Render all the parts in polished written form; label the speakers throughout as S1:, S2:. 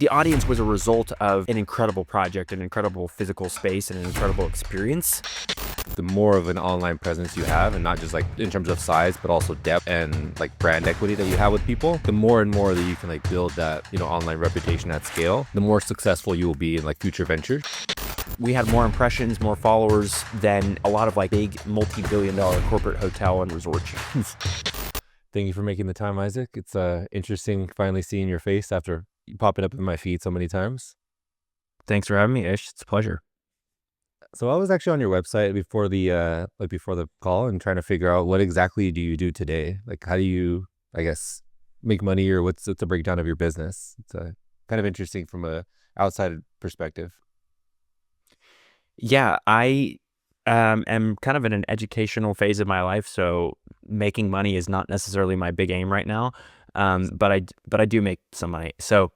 S1: The audience was a result of an incredible project, an incredible physical space, and an incredible experience.
S2: The more of an online presence you have, and not just like in terms of size, but also depth and like brand equity that you have with people, the more and more that you can like build that, online reputation at scale, the more successful you will be in like future ventures.
S1: We had more impressions, more followers than a lot of like big multi-billion-dollar corporate hotel and resort chains.
S2: Thank you for making the time, Isaac. It's interesting finally seeing your face after popping up in my feed so many times.
S1: Thanks for having me, Ish. It's a pleasure.
S2: So I was actually on your website before the call and trying to figure out what exactly do you do today? Like, how do you, I guess, make money, or what's the breakdown of your business? It's kind of interesting from a outside perspective.
S1: Yeah, I am kind of in an educational phase of my life, so making money is not necessarily my big aim right now. But I do make some money. So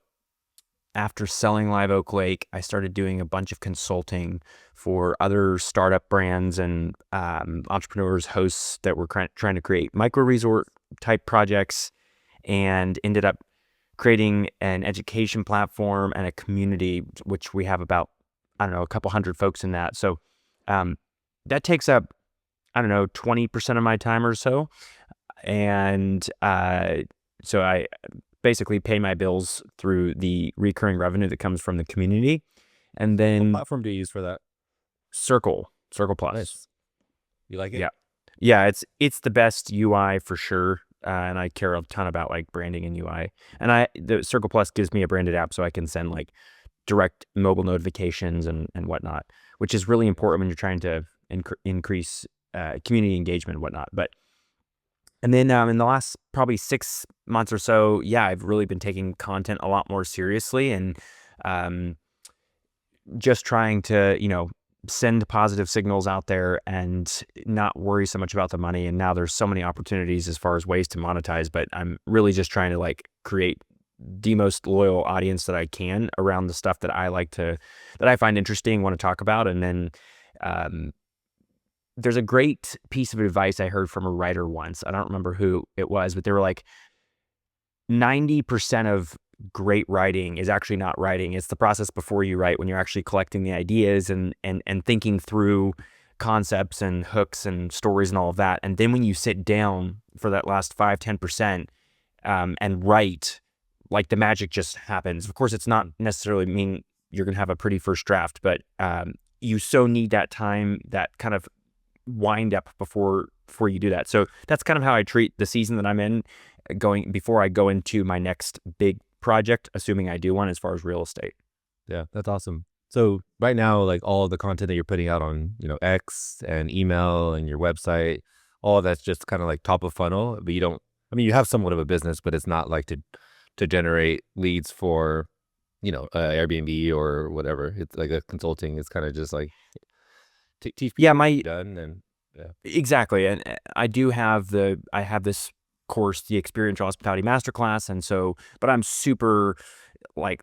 S1: after selling Live Oak Lake, I started doing a bunch of consulting for other startup brands and entrepreneurs, hosts that were trying to create micro resort type projects, and ended up creating an education platform and a community, which we have about, I don't know, a couple hundred folks in that. So that takes up, I don't know, 20% of my time or so. And so I basically pay my bills through the recurring revenue that comes from the community. And then
S2: What platform do you use for that?
S1: Circle Plus.
S2: Nice. You like it?
S1: Yeah. Yeah, it's the best UI for sure. And I care a ton about like branding and UI. And the Circle Plus gives me a branded app so I can send like direct mobile notifications and whatnot, which is really important when you're trying to increase community engagement and whatnot. And then in the last probably 6 months or so, yeah, I've really been taking content a lot more seriously, and just trying to, send positive signals out there and not worry so much about the money. And now there's so many opportunities as far as ways to monetize, but I'm really just trying to like create the most loyal audience that I can around the stuff that that I find interesting, want to talk about. And then there's a great piece of advice I heard from a writer once. I don't remember who it was, but they were like, 90% of great writing is actually not writing. It's the process before you write, when you're actually collecting the ideas and thinking through concepts and hooks and stories and all of that. And then when you sit down for that last 5-10% and write, like the magic just happens. Of course, it's not necessarily mean you're going to have a pretty first draft, but you so need that time, that kind of wind up before you do that. So that's kind of how I treat the season that I'm in, before I go into my next big project, assuming I do one, as far as real estate.
S2: Yeah, that's awesome. So right now, like all of the content that you're putting out on, X and email and your website, all of that's just kind of like top of funnel, but you have somewhat of a business, but it's not like to generate leads for, Airbnb or whatever. It's like a consulting. It's kind of just like teach people done, and yeah.
S1: Exactly. And I have this course, the Experiential Hospitality Masterclass, and so, but I'm super like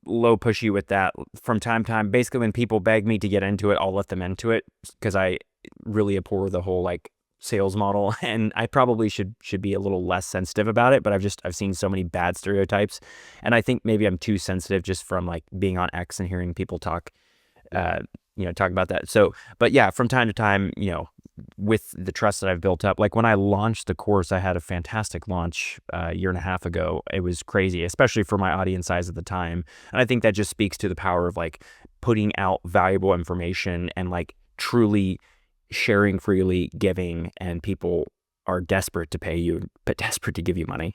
S1: low pushy with that from time to time. Basically, when people beg me to get into it, I'll let them into it, because I really abhor the whole like sales model, and I probably should be a little less sensitive about it, but I've seen so many bad stereotypes, and I think maybe I'm too sensitive just from like being on X and hearing people talk about that. So, but yeah, from time to time, with the trust that I've built up, like when I launched the course, I had a fantastic launch a year and a half ago. It was crazy, especially for my audience size at the time. And I think that just speaks to the power of like putting out valuable information and like truly sharing freely, giving, and people are desperate to pay you, but desperate to give you money.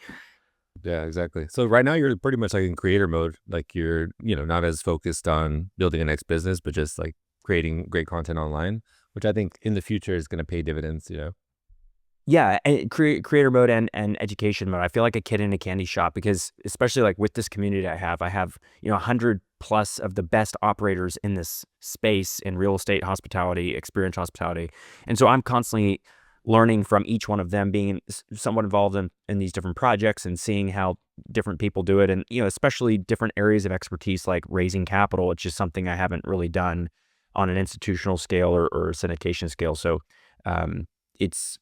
S2: Yeah, exactly. So right now you're pretty much like in creator mode. Like you're, not as focused on building a next business, but just like creating great content online, which I think in the future is going to pay dividends,
S1: Yeah, and creator mode and education mode. I feel like a kid in a candy shop, because especially like with this community I have 100 plus of the best operators in this space in real estate, hospitality, experiential hospitality. And so I'm constantly learning from each one of them, being somewhat involved in these different projects and seeing how different people do it. And, especially different areas of expertise like raising capital. It's just something I haven't really done on an institutional scale or syndication scale. So it's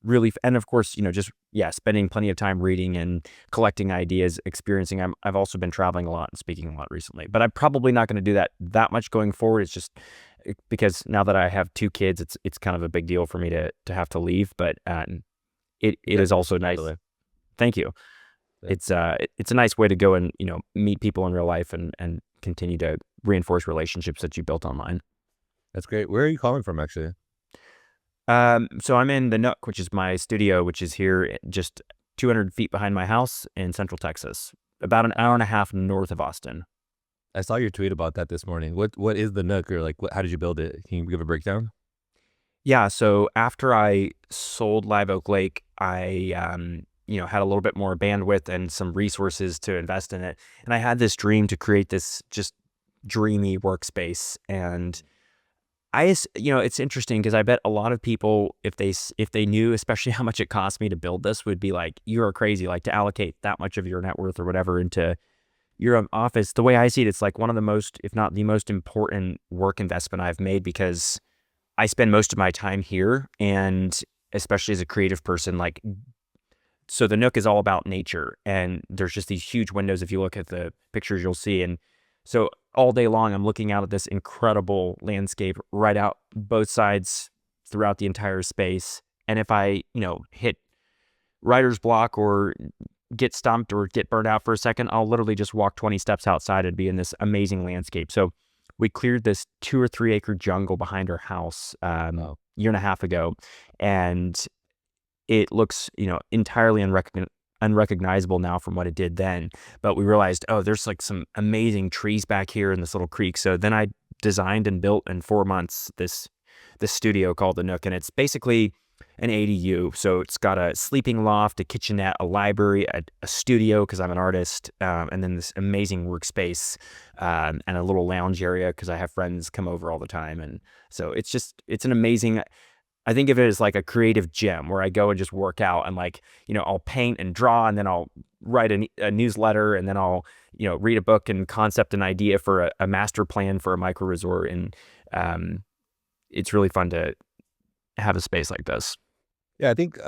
S1: really, and of course, just, yeah, spending plenty of time reading and collecting ideas, experiencing. I've also been traveling a lot and speaking a lot recently, but I'm probably not going to do that much going forward. It's just because now that I have two kids, it's kind of a big deal for me to have to leave. But it
S2: Yeah,
S1: is also nice.
S2: totally.
S1: Thank you.
S2: Yeah.
S1: It's a nice way to go and meet people in real life and continue to reinforce relationships that you built online.
S2: That's great. Where are you calling from, actually?
S1: So I'm in the Nook, which is my studio, which is here just 200 feet behind my house in Central Texas, about an hour and a half north of Austin.
S2: I saw your tweet about that this morning. What is the Nook, or like how did you build it? Can you give a breakdown?
S1: Yeah, so after I sold Live Oak Lake, I had a little bit more bandwidth and some resources to invest in it, and I had this dream to create this just dreamy workspace. And it's interesting because I bet a lot of people, if they knew, especially how much it cost me to build this, would be like, "You're crazy!" Like to allocate that much of your net worth or whatever into your office. The way I see it, it's like one of the most, if not the most important work investment I've made because I spend most of my time here, and especially as a creative person, like, so the Nook is all about nature, and there's just these huge windows. If you look at the pictures, you'll see. And so all day long, I'm looking out at this incredible landscape right out both sides throughout the entire space. And if I, hit writer's block or get stumped or get burned out for a second, I'll literally just walk 20 steps outside and be in this amazing landscape. So we cleared this 2 or 3 acre jungle behind our house
S2: Oh,
S1: year and a half ago, and it looks, entirely unrecognizable now from what it did then. But we realized, oh, there's like some amazing trees back here in this little creek. So then I designed and built in 4 months this studio called the Nook, and it's basically an ADU. So it's got a sleeping loft, a kitchenette, a library, a studio because I'm an artist, and then this amazing workspace, and a little lounge area because I have friends come over all the time. And so it's an amazing. I think of it as like a creative gym where I go and just work out and, like, I'll paint and draw, and then I'll write a newsletter, and then I'll, read a book and concept an idea for a master plan for a micro resort. And it's really fun to have a space like this.
S2: yeah. I think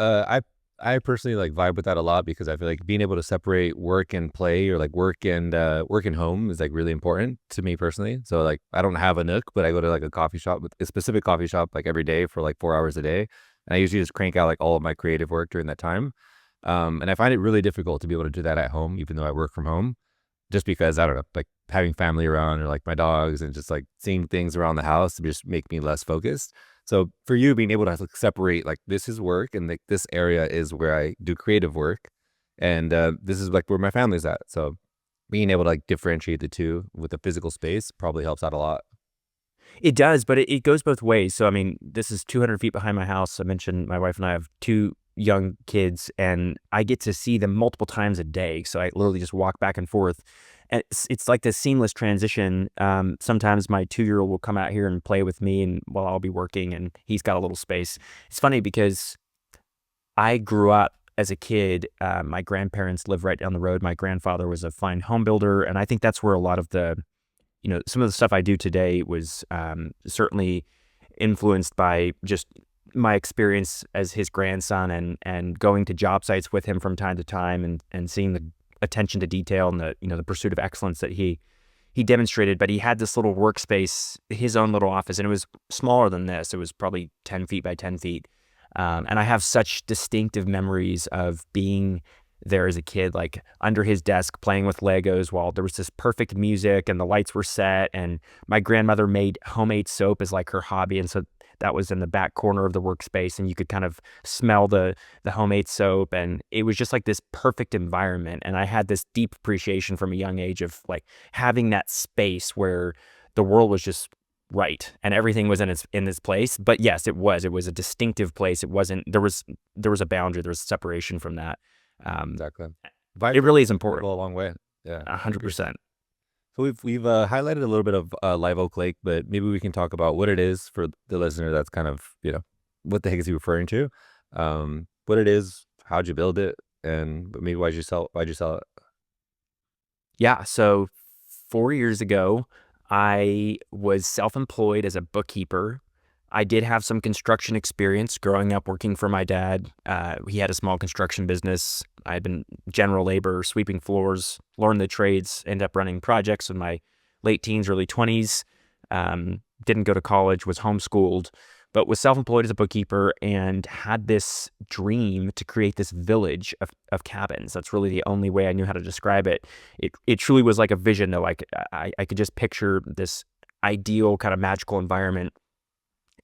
S2: I personally like vibe with that a lot because I feel like being able to separate work and play, or like work and home, is like really important to me personally. So like I don't have a Nook, but I go to like a coffee shop, with a specific coffee shop, like every day for like 4 hours a day, and I usually just crank out like all of my creative work during that time. And I find it really difficult to be able to do that at home, even though I work from home, just because I don't know, like having family around, or like my dogs, and just like seeing things around the house to just make me less focused. So for you, being able to like separate, like, this is work, and like this area is where I do creative work, and this is like where my family's at. So being able to like differentiate the two with the physical space probably helps out a lot.
S1: It does, but it goes both ways. So, I mean, this is 200 feet behind my house. I mentioned my wife and I have two young kids, and I get to see them multiple times a day. So I literally just walk back and forth. And it's like this seamless transition. Sometimes my 2-year-old will come out here and play with me, and while I'll be working, and he's got a little space. It's funny because I grew up as a kid. My grandparents live right down the road. My grandfather was a fine home builder, and I think that's where a lot of some of the stuff I do today was certainly influenced by just my experience as his grandson, and going to job sites with him from time to time, and seeing the attention to detail and the pursuit of excellence that he demonstrated. But he had this little workspace, his own little office, and it was smaller than this. It was probably 10 feet by 10 feet. And I have such distinctive memories of being there as a kid, like under his desk playing with Legos while there was this perfect music and the lights were set. And my grandmother made homemade soap as like her hobby. And so that was in the back corner of the workspace, and you could kind of smell the homemade soap. And it was just like this perfect environment. And I had this deep appreciation from a young age of like having that space where the world was just right and everything was in its place. But yes, it was a distinctive place. It wasn't, there was a boundary, there was separation from that.
S2: Exactly.
S1: It
S2: Vibrant
S1: really is
S2: can
S1: important.
S2: go a long way. Yeah,
S1: A
S2: I
S1: hundred
S2: agree.
S1: percent.
S2: So we've highlighted a little bit of Live Oak Lake, but maybe we can talk about what it is for the listener that's kind of, what the heck is he referring to? What it is, how'd you build it, and maybe why'd you sell it?
S1: Yeah. So 4 years ago, I was self-employed as a bookkeeper. I did have some construction experience growing up working for my dad. He had a small construction business. I had been general labor, sweeping floors, learned the trades, ended up running projects in my late teens, early 20s. Didn't go to college, was homeschooled, but was self-employed as a bookkeeper and had this dream to create this village of cabins. That's really the only way I knew how to describe it. It truly was like a vision, though. I could just picture this ideal kind of magical environment.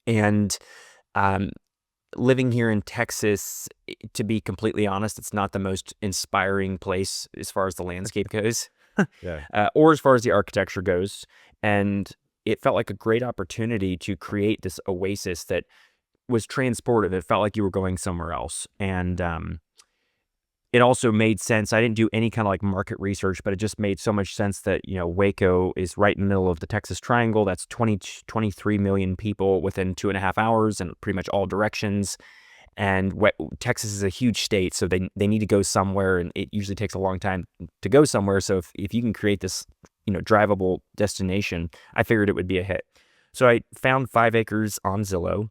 S1: And um, living here in Texas, to be completely honest, it's not the most inspiring place as far as the landscape goes,
S2: Yeah.
S1: or as far as the architecture goes. And it felt like a great opportunity to create this oasis that was transportive. It felt like you were going somewhere else. And it also made sense. I didn't do any kind of like market research, but it just made so much sense that, Waco is right in the middle of the Texas Triangle. That's 23 million people within 2.5 hours in pretty much all directions. And Texas is a huge state, so they need to go somewhere, and it usually takes a long time to go somewhere. So if you can create this, drivable destination, I figured it would be a hit. So I found 5 acres on Zillow.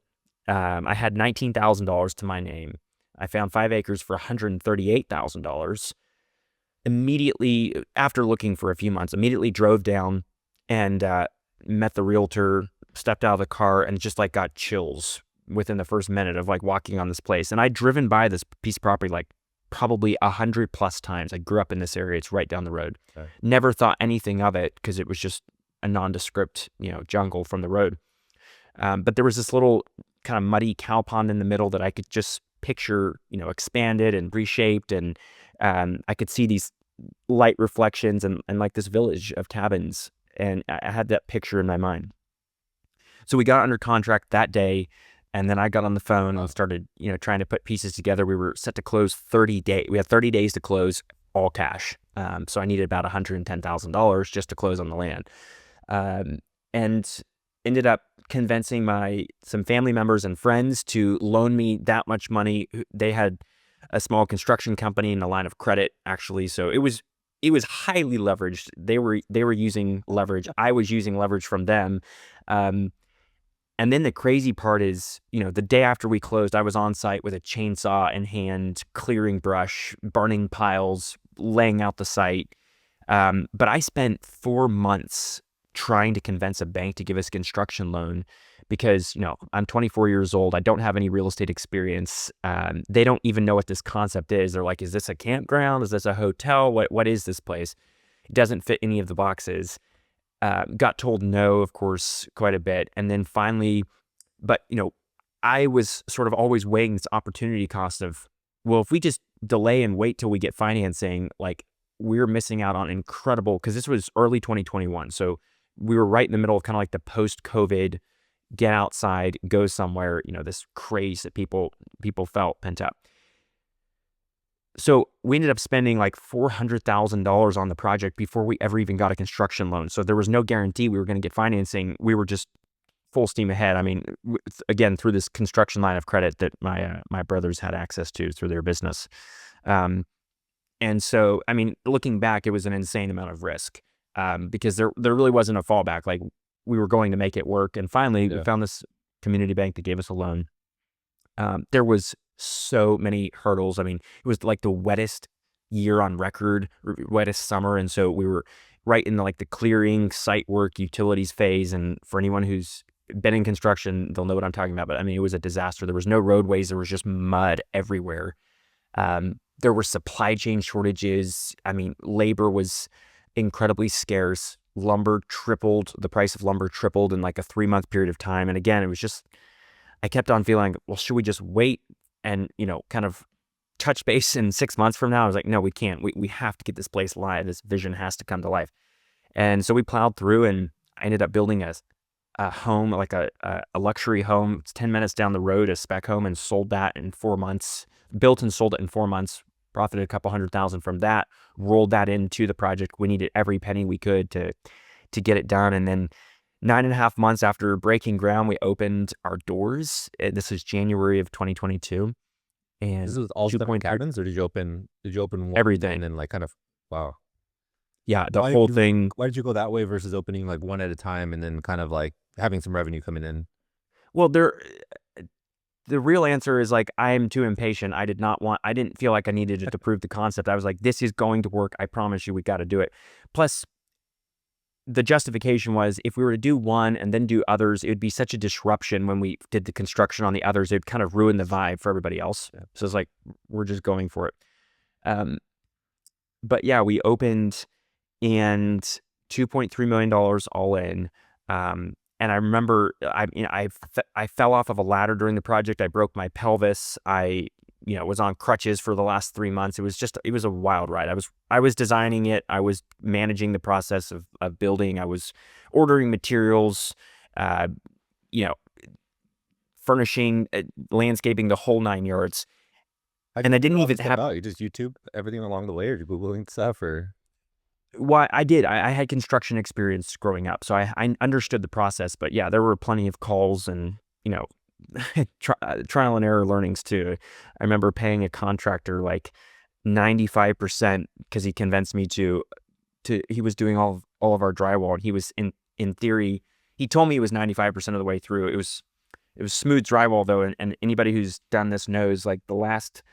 S1: I had $19,000 to my name. I found 5 acres for $138,000. Immediately after looking for a few months, immediately drove down and met the realtor, stepped out of the car, and just like got chills within the first minute of like walking on this place. And I'd driven by this piece of property like probably 100+ times. I grew up in this area. It's right down the road.
S2: Okay.
S1: Never thought anything of it because it was just a nondescript, jungle from the road. But there was this little kind of muddy cow pond in the middle that I could just picture, expanded and reshaped. And I could see these light reflections and like this village of cabins. And I had that picture in my mind. So we got under contract that day. And then I got on the phone and started, trying to put pieces together. We were set to close 30 days. We had 30 days to close, all cash. So I needed about $110,000 just to close on the land. And ended up convincing some family members and friends to loan me that much money. They had a small construction company and a line of credit, actually. So it was highly leveraged. They were using leverage. I was using leverage from them. And then the crazy part is, the day after we closed, I was on site with a chainsaw in hand, clearing brush, burning piles, laying out the site. But I spent 4 months trying to convince a bank to give us a construction loan because, I'm 24 years old. I don't have any real estate experience. They don't even know what this concept is. They're like, is this a campground? Is this a hotel? What is this place? It doesn't fit any of the boxes. Got told no, of course, quite a bit. And then finally, but, I was sort of always weighing this opportunity cost of, well, if we just delay and wait till we get financing, like we're missing out on incredible, because this was early 2021. So we were right in the middle of kind of like the post-COVID, get outside, go somewhere, this craze that people felt pent up. So we ended up spending like $400,000 on the project before we ever even got a construction loan. So there was no guarantee we were going to get financing. We were just full steam ahead. I mean, again, through this construction line of credit that my brothers had access to through their business. And so, I mean, looking back, it was an insane amount of risk because there really wasn't a fallback. Like we were going to make it work. And finally, we found this community bank that gave us a loan. There was so many hurdles. I mean, it was like the wettest year on record, wettest summer. And so we were right in the clearing, site work, utilities phase. And for anyone who's been in construction, they'll know what I'm talking about. But I mean, it was a disaster. There was no roadways. There was just mud everywhere. There were supply chain shortages. I mean, labor was incredibly scarce. Lumber tripled. The price of lumber tripled in like a 3-month period of time. And again, it was just, I kept on feeling, well, should we just wait and, kind of touch base in 6 months from now? I was like, no, we can't. We have to get this place live. This vision has to come to life. And so we plowed through, and I ended up building a home, like a luxury home. It's 10 minutes down the road, a spec home, and sold that in 4 months. Built and sold it in 4 months. Profited a couple $100,000 from that. Rolled that into the project. We needed every penny we could to get it done. And then 9.5 months after breaking ground, we opened our doors. This is January of 2022. And
S2: this was all 7 cabins, or did you open one?
S1: Everything.
S2: And then wow.
S1: Yeah, the whole thing.
S2: Why did you go that way versus opening like one at a time and then kind of like having some revenue coming in?
S1: Well, the real answer is like, I'm too impatient. I didn't feel like I needed it to prove the concept. I was like, this is going to work. I promise you, we got to do it. Plus, the justification was if we were to do one and then do others, it would be such a disruption when we did the construction on the others. It would kind of ruin the vibe for everybody else.
S2: Yeah.
S1: So it's like, we're just going for it. But yeah, we opened and $2.3 million all in. And I remember I fell off of a ladder during the project. I broke my pelvis. I was on crutches for the last 3 months. It was a wild ride. I was designing it. I was managing the process of building. I was ordering materials, you know, furnishing, landscaping, the whole 9 yards. And I didn't even have.
S2: You just YouTube everything along the way, or you Googling stuff, or
S1: Why I did. I had construction experience growing up, so I understood the process. But yeah, there were plenty of calls and trial and error learnings too. I remember paying a contractor like 95% because he convinced me to. He was doing all of our drywall, and he was in theory. He told me it was 95% of the way through. It was smooth drywall though, and anybody who's done this knows like the last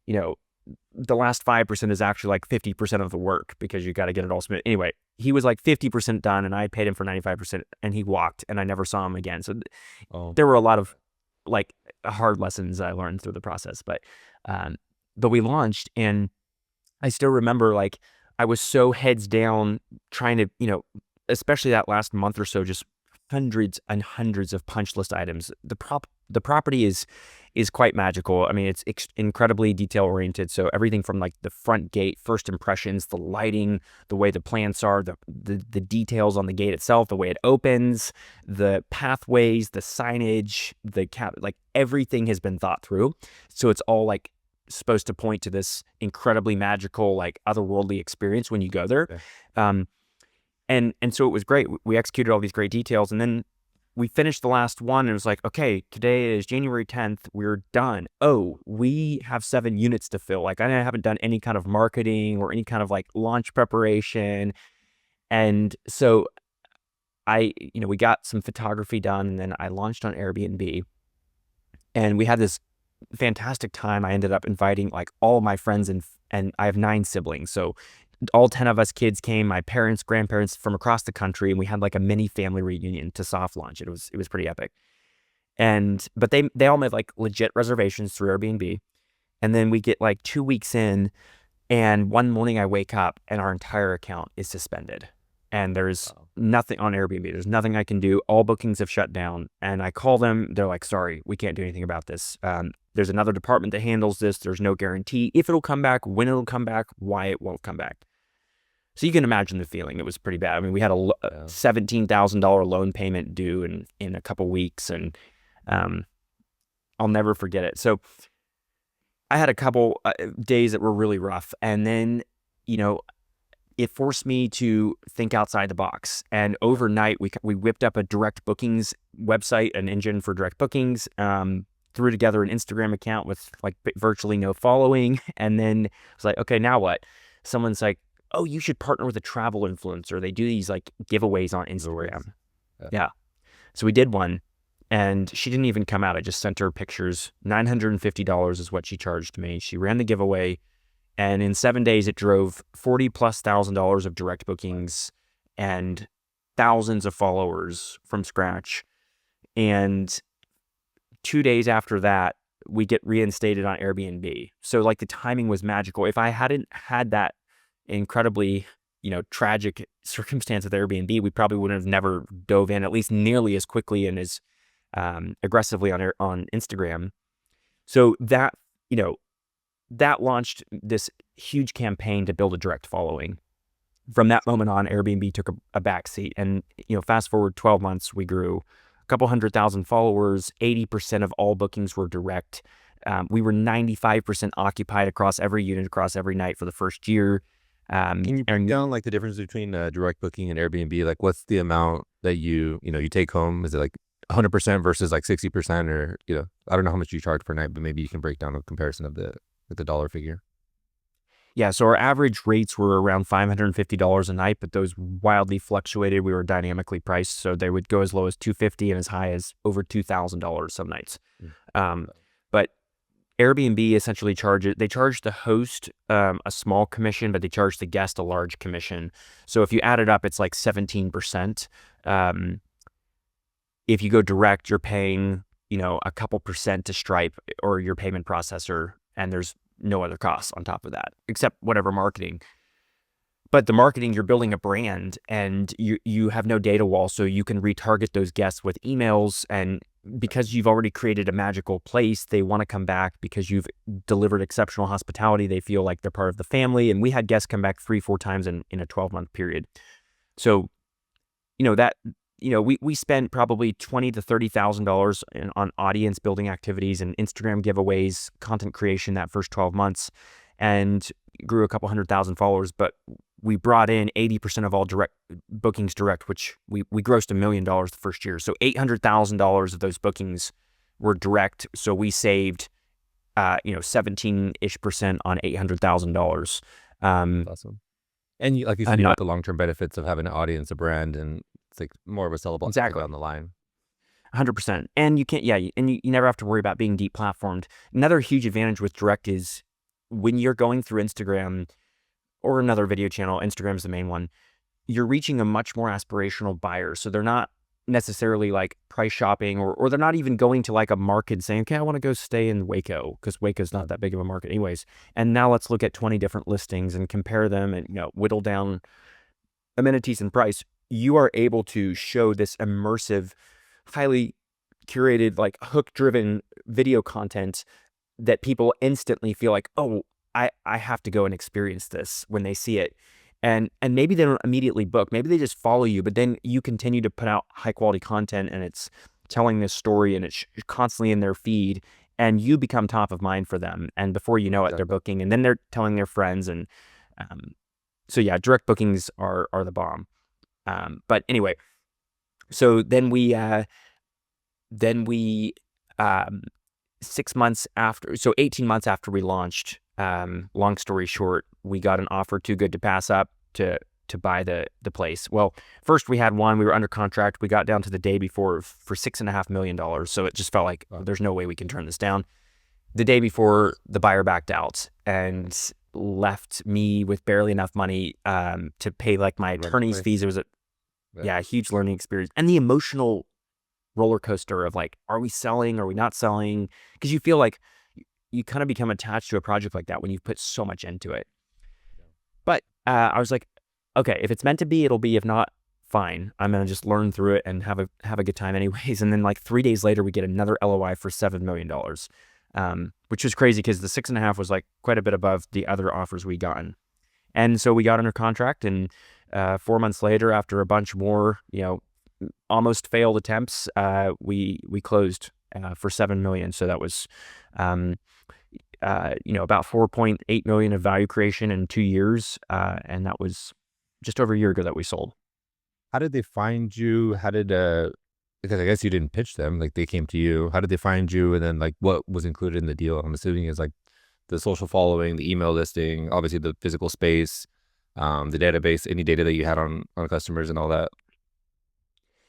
S1: 5% is actually like 50% of the work because you got to get it all smooth. Anyway, he was like 50% done and I paid him for 95% and he walked and I never saw him again. So there were a lot of like hard lessons I learned through the process, but we launched and I still remember like I was so heads down trying to, especially that last month or so, just hundreds and hundreds of punch list items. The property is quite magical. I mean, it's incredibly detail oriented. So everything from like the front gate, first impressions, the lighting, the way the plants are, the details on the gate itself, the way it opens, the pathways, the signage, like everything has been thought through. So it's all like supposed to point to this incredibly magical, like otherworldly experience when you go there. Yeah. And so it was great. We executed all these great details, and then we finished the last one, and it was like, okay, today is January 10th. We're done. Oh, we have 7 units to fill. Like, I haven't done any kind of marketing or any kind of like launch preparation. And so we got some photography done, and then I launched on Airbnb, and we had this fantastic time. I ended up inviting like all my friends, and I have 9 siblings. So all 10 of us kids came, my parents, grandparents from across the country, and we had like a mini family reunion to soft launch. It was pretty epic. But they all made like legit reservations through Airbnb. And then we get like 2 weeks in, and one morning I wake up and our entire account is suspended. And there's nothing on Airbnb. There's nothing I can do. All bookings have shut down. And I call them. They're like, sorry, we can't do anything about this. There's another department that handles this. There's no guarantee if it'll come back, when it'll come back, why it won't come back. So you can imagine the feeling. It was pretty bad. I mean, we had a $17,000 loan payment due in a couple weeks, and I'll never forget it. So I had a couple days that were really rough, and then it forced me to think outside the box. And overnight, we whipped up a direct bookings website, an engine for direct bookings. Threw together an Instagram account with like virtually no following, and then I was like, okay, now what? Someone's like, oh, you should partner with a travel influencer. They do these like giveaways on Instagram. Yeah. So we did one, and she didn't even come out. I just sent her pictures. $950 is what she charged me. She ran the giveaway, and in 7 days it drove $40,000+ of direct bookings and thousands of followers from scratch. And 2 days after that, we get reinstated on Airbnb. So like the timing was magical. If I hadn't had that incredibly, tragic circumstance with Airbnb, we probably would have never dove in at least nearly as quickly and as aggressively on Instagram. So that launched this huge campaign to build a direct following. From that moment on, Airbnb took a backseat, and fast forward 12 months, we grew a couple 100,000 followers. 80% of all bookings were direct. We were 95% occupied across every unit, across every night for the first year.
S2: Can you break down like the difference between direct booking and Airbnb? Like, what's the amount that you take home? Is it like 100% versus like 60%, or I don't know how much you charge per night, but maybe you can break down a comparison of the dollar figure.
S1: Yeah, so our average rates were around $550 a night, but those wildly fluctuated. We were dynamically priced, so they would go as low as $250 and as high as over $2,000 some nights. But Airbnb essentially they charge the host a small commission, but they charge the guest a large commission. So if you add it up, it's like 17%. If you go direct, you're paying, a couple percent to Stripe or your payment processor, and there's no other costs on top of that, except whatever marketing. But the marketing, you're building a brand, and you have no data wall, so you can retarget those guests with emails. And because you've already created a magical place, they want to come back because you've delivered exceptional hospitality. They feel like they're part of the family. And we had guests come back 3-4 times in a 12-month period. So, we spent probably $20,000 to $30,000 on audience building activities and Instagram giveaways, content creation that first 12 months, and grew a couple 100,000 followers. But we brought in 80% of all direct bookings, which we grossed $1 million the first year. So $800,000 of those bookings were direct. So we saved, 17-ish% on $800,000.
S2: Awesome. And like you said, you got the long-term benefits of having an audience, a brand, and it's like more of a sellable
S1: exactly
S2: down the line.
S1: 100%. And you can't, and you never have to worry about being deplatformed. Another huge advantage with direct is when you're going through Instagram or another video channel, Instagram is the main one, you're reaching a much more aspirational buyer. So they're not necessarily like price shopping, or they're not even going to like a market saying, okay, I want to go stay in Waco because Waco's not that big of a market anyways. And now let's look at 20 different listings and compare them and, whittle down amenities and price. You are able to show this immersive, highly curated, like hook-driven video content that people instantly feel like, oh, I have to go and experience this when they see it. And maybe they don't immediately book. Maybe they just follow you, but then you continue to put out high quality content and it's telling this story and it's constantly in their feed, and you become top of mind for them. And before you know it, they're booking, and then they're telling their friends. And so yeah, direct bookings are the bomb. But anyway, so then we 6 months after, so 18 months after we launched, long story short, we got an offer too good to pass up to buy the place. Well, first we had one, we were under contract. We got down to the day before for $6.5 million. So it just felt like there's no way we can turn this down. The day before, the buyer backed out and left me with barely enough money to pay like my attorney's fees. It was a huge learning experience, and the emotional roller coaster of like, are we selling? Are we not selling? Because you feel like you kind of become attached to a project like that when you've put so much into it. But I was like, okay, if it's meant to be, it'll be. If not, fine. I'm gonna just learn through it and have a good time anyways. And then like 3 days later, we get another LOI for $7 million, which was crazy because the 6.5 was like quite a bit above the other offers we gotten. And so we got under contract, and 4 months later, after a bunch more, almost failed attempts, we closed for $7 million. So that was, about $4.8 million of value creation in 2 years, and that was just over a year ago that we sold.
S2: How did they find you? Because I guess you didn't pitch them, like they came to you. How did they find you? And then like what was included in the deal? I'm assuming is like the social following, the email listing, obviously the physical space, the database, any data that you had on customers and all that.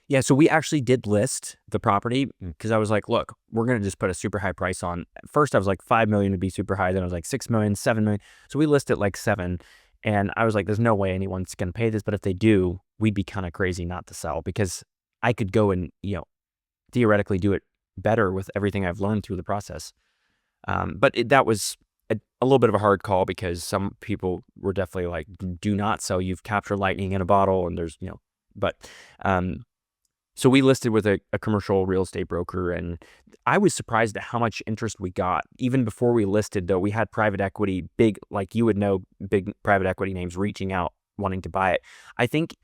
S1: Yeah, so we actually did list the property because I was like, look, we're going to just put a super high price on. At first, I was like 5 million would be super high. Then I was like 6 million, 7 million. So we listed like 7. And I was like, there's no way anyone's going to pay this. But if they do, we'd be kind of crazy not to sell, because I could go and, theoretically do it better with everything I've learned through the process. But that was a little bit of a hard call, because some people were definitely like, do not sell. You've captured lightning in a bottle, and there's, but so we listed with a commercial real estate broker, and I was surprised at how much interest we got. Even before we listed, though, we had private equity, big, like you would know, big private equity names reaching out, wanting to buy it. I think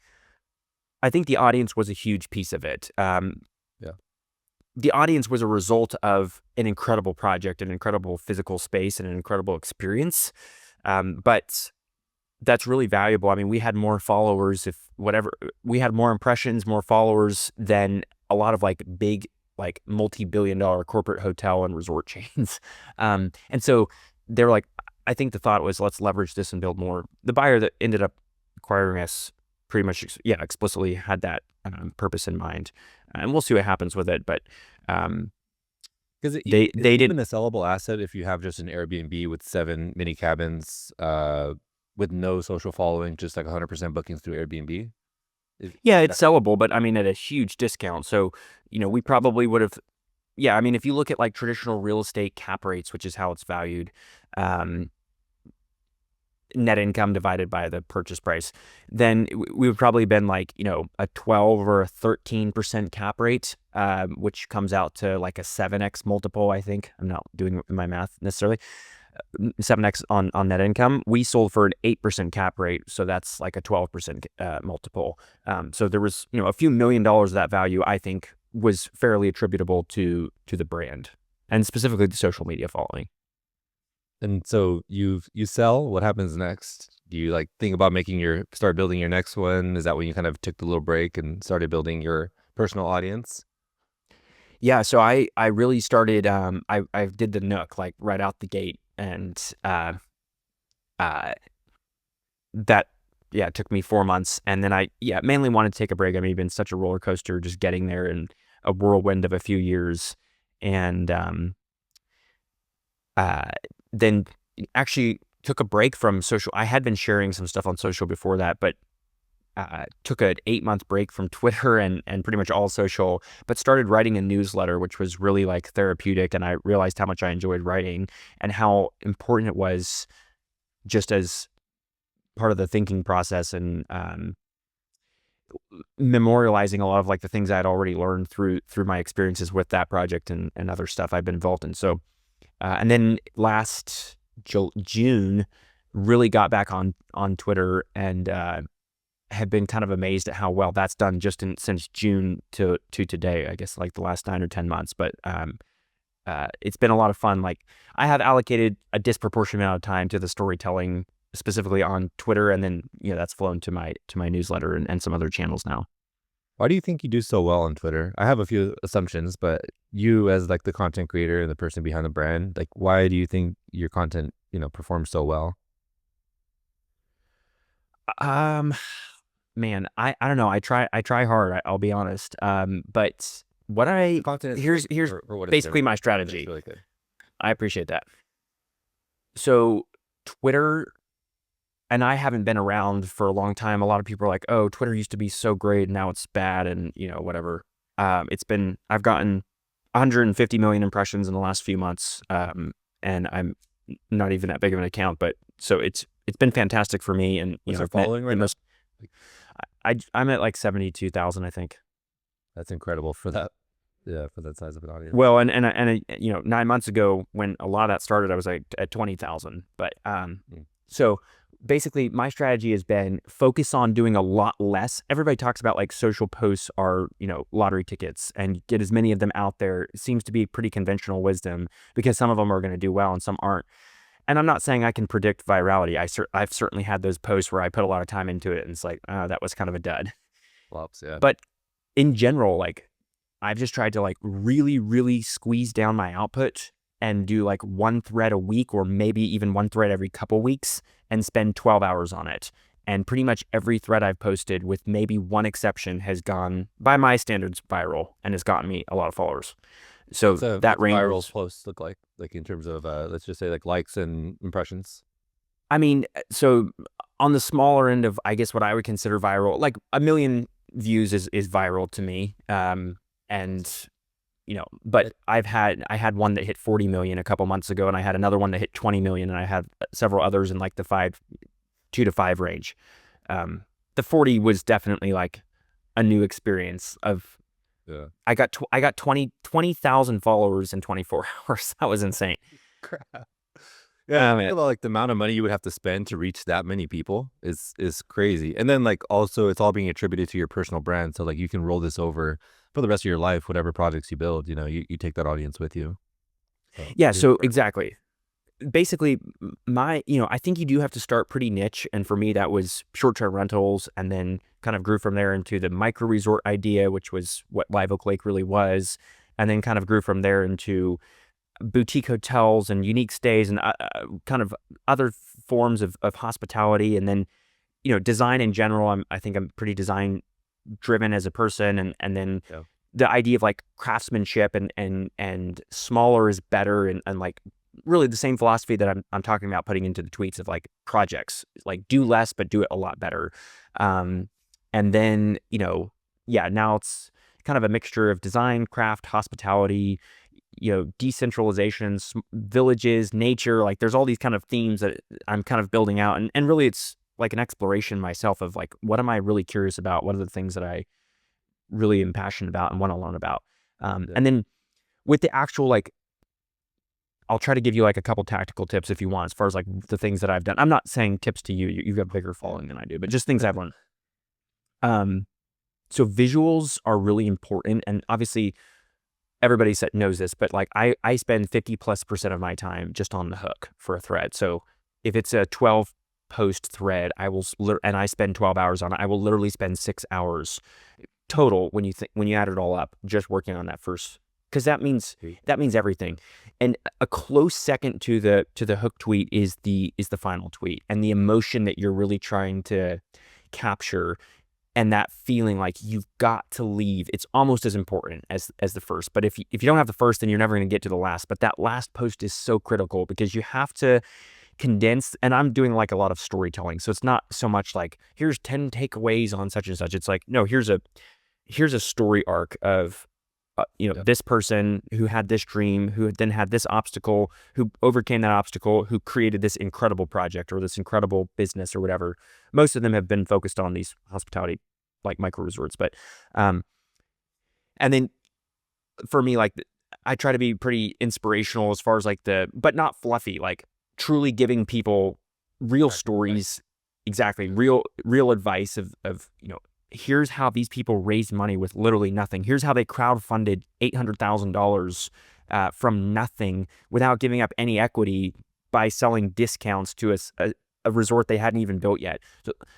S1: the audience was a huge piece of it. The audience was a result of an incredible project, an incredible physical space, and an incredible experience. But that's really valuable. I mean, we had more followers, we had more impressions, more followers than a lot of like big, like multi-billion-dollar corporate hotel and resort chains. And so they're like, I think the thought was, let's leverage this and build more. The buyer that ended up acquiring us pretty much, explicitly had that purpose in mind, and we'll see what happens with it. But
S2: Because
S1: they
S2: even
S1: didn't.
S2: a sellable asset if you have just an Airbnb with 7 mini cabins, with no social following, just like 100% bookings through Airbnb.
S1: Yeah, it's sellable, but I mean at a huge discount. So we probably would have. Yeah, I mean, if you look at like traditional real estate cap rates, which is how it's valued, net income divided by the purchase price, then we would probably been like, a 12 or a 13% cap rate, which comes out to like a 7x multiple, I think. I'm not doing my math necessarily. 7x on net income. We sold for an 8% cap rate, so that's like a 12% multiple. So there was, a few $1 million of that value, I think, was fairly attributable to the brand, and specifically the social media following.
S2: And so you sell, what happens next? Do you like think about start building your next one? Is that when you kind of took the little break and started building your personal audience?
S1: Yeah, so I really started, I did the Nook like right out the gate, and that, it took me 4 months, and then I mainly wanted to take a break. I mean, it's been such a roller coaster just getting there, and a whirlwind of a few years, and then actually took a break from social. I had been sharing some stuff on social before that, but took an 8-month break from Twitter and pretty much all social, but started writing a newsletter, which was really like therapeutic. And I realized how much I enjoyed writing and how important it was just as part of the thinking process, and memorializing a lot of like the things I had already learned through my experiences with that project and other stuff I've been involved in. So, and then last June, really got back on Twitter, and have been kind of amazed at how well that's done just since June to today, I guess like the last 9 or 10 months. But it's been a lot of fun. Like, I have allocated a disproportionate amount of time to the storytelling, specifically on Twitter, and then that's flown to my newsletter and some other channels now.
S2: Why do you think you do so well on Twitter? I have a few assumptions, but you as like the content creator and the person behind the brand, like why do you think your content, performs so well?
S1: Man, I don't know. I try hard. I'll be honest. But
S2: The content is
S1: here's
S2: for what it's
S1: basically my
S2: it's
S1: strategy.
S2: really good.
S1: I appreciate that. So Twitter, and I haven't been around for a long time. A lot of people are like, "Oh, Twitter used to be so great, and now it's bad," and whatever. I've gotten 150 million impressions in the last few months, and I'm not even that big of an account, but so it's been fantastic for me. And
S2: What's your
S1: I've met
S2: following right
S1: the
S2: now?
S1: most. I'm at like 72,000, I think.
S2: That's incredible for that. Yeah, for that size of an audience.
S1: Well, and 9 months ago when a lot of that started, I was like at 20,000. But so basically, my strategy has been focus on doing a lot less. Everybody talks about like social posts are lottery tickets, and get as many of them out there. It seems to be pretty conventional wisdom, because some of them are going to do well and some aren't. And I'm not saying I can predict virality. I've certainly had those posts where I put a lot of time into it, and it's like, oh, that was kind of a dud.
S2: Flops, yeah.
S1: But in general, like, I've just tried to like really, really squeeze down my output and do like one thread a week, or maybe even one thread every couple weeks, and spend 12 hours on it. And pretty much every thread I've posted, with maybe one exception, has gone, by my standards, viral, and has gotten me a lot of followers. So that range.
S2: Viral posts look like in terms of let's just say like likes and impressions.
S1: I mean, so on the smaller end of, I guess, what I would consider viral, like 1 million views is viral to me. And but I had one that hit 40 million a couple months ago, and I had another one that hit 20 million, and I had several others in like the 2 to 5 range. The 40 was definitely like a new experience of.
S2: Yeah.
S1: I got 20,000 followers in 24 hours. That was insane.
S2: Crap. Yeah,
S1: I
S2: think about like the amount of money you would have to spend to reach that many people is crazy. And then like also it's all being attributed to your personal brand. So like you can roll this over for the rest of your life, whatever projects you build, you take that audience with you. So,
S1: Yeah, so exactly. Basically, I think you do have to start pretty niche. And for me, that was short-term rentals, and then kind of grew from there into the micro resort idea, which was what Live Oak Lake really was. And then kind of grew from there into boutique hotels and unique stays and kind of other forms of hospitality. And then, design in general, I think I'm pretty design driven as a person. And then the idea of like craftsmanship and smaller is better. And like really the same philosophy that I'm talking about putting into the tweets of like projects, like do less, but do it a lot better. And then, now it's kind of a mixture of design, craft, hospitality, decentralization, villages, nature. Like there's all these kind of themes that I'm kind of building out. And really it's like an exploration myself of like, what am I really curious about? What are the things that I really am passionate about and want to learn about? And then with the actual, like, I'll try to give you like a couple tactical tips if you want, as far as like the things that I've done. I'm not saying tips to you. You've got a bigger following than I do, but just things I've learned. So visuals are really important. And obviously everybody knows this, but like I spend 50+% of my time just on the hook for a thread. So if it's a 12 post thread, and I spend 12 hours on it, I will literally spend 6 hours total when you add it all up, just working on that first, because that means everything. And a close second to the hook tweet is the final tweet and the emotion that you're really trying to capture. And that feeling like you've got to leave, it's almost as important as the first. But if you don't have the first, then you're never going to get to the last. But that last post is so critical because you have to condense. And I'm doing like a lot of storytelling, so it's not so much like here's 10 takeaways on such and such. It's like, no, here's a story arc of this person who had this dream, who then had this obstacle, who overcame that obstacle, who created this incredible project or this incredible business or whatever. Most of them have been focused on these hospitality, like micro resorts. But, and then for me, like I try to be pretty inspirational as far as like but not fluffy, like truly giving people real stories, exactly. Real advice of, here's how these people raised money with literally nothing. Here's how they crowdfunded $800,000 from nothing without giving up any equity by selling discounts to a resort they hadn't even built yet.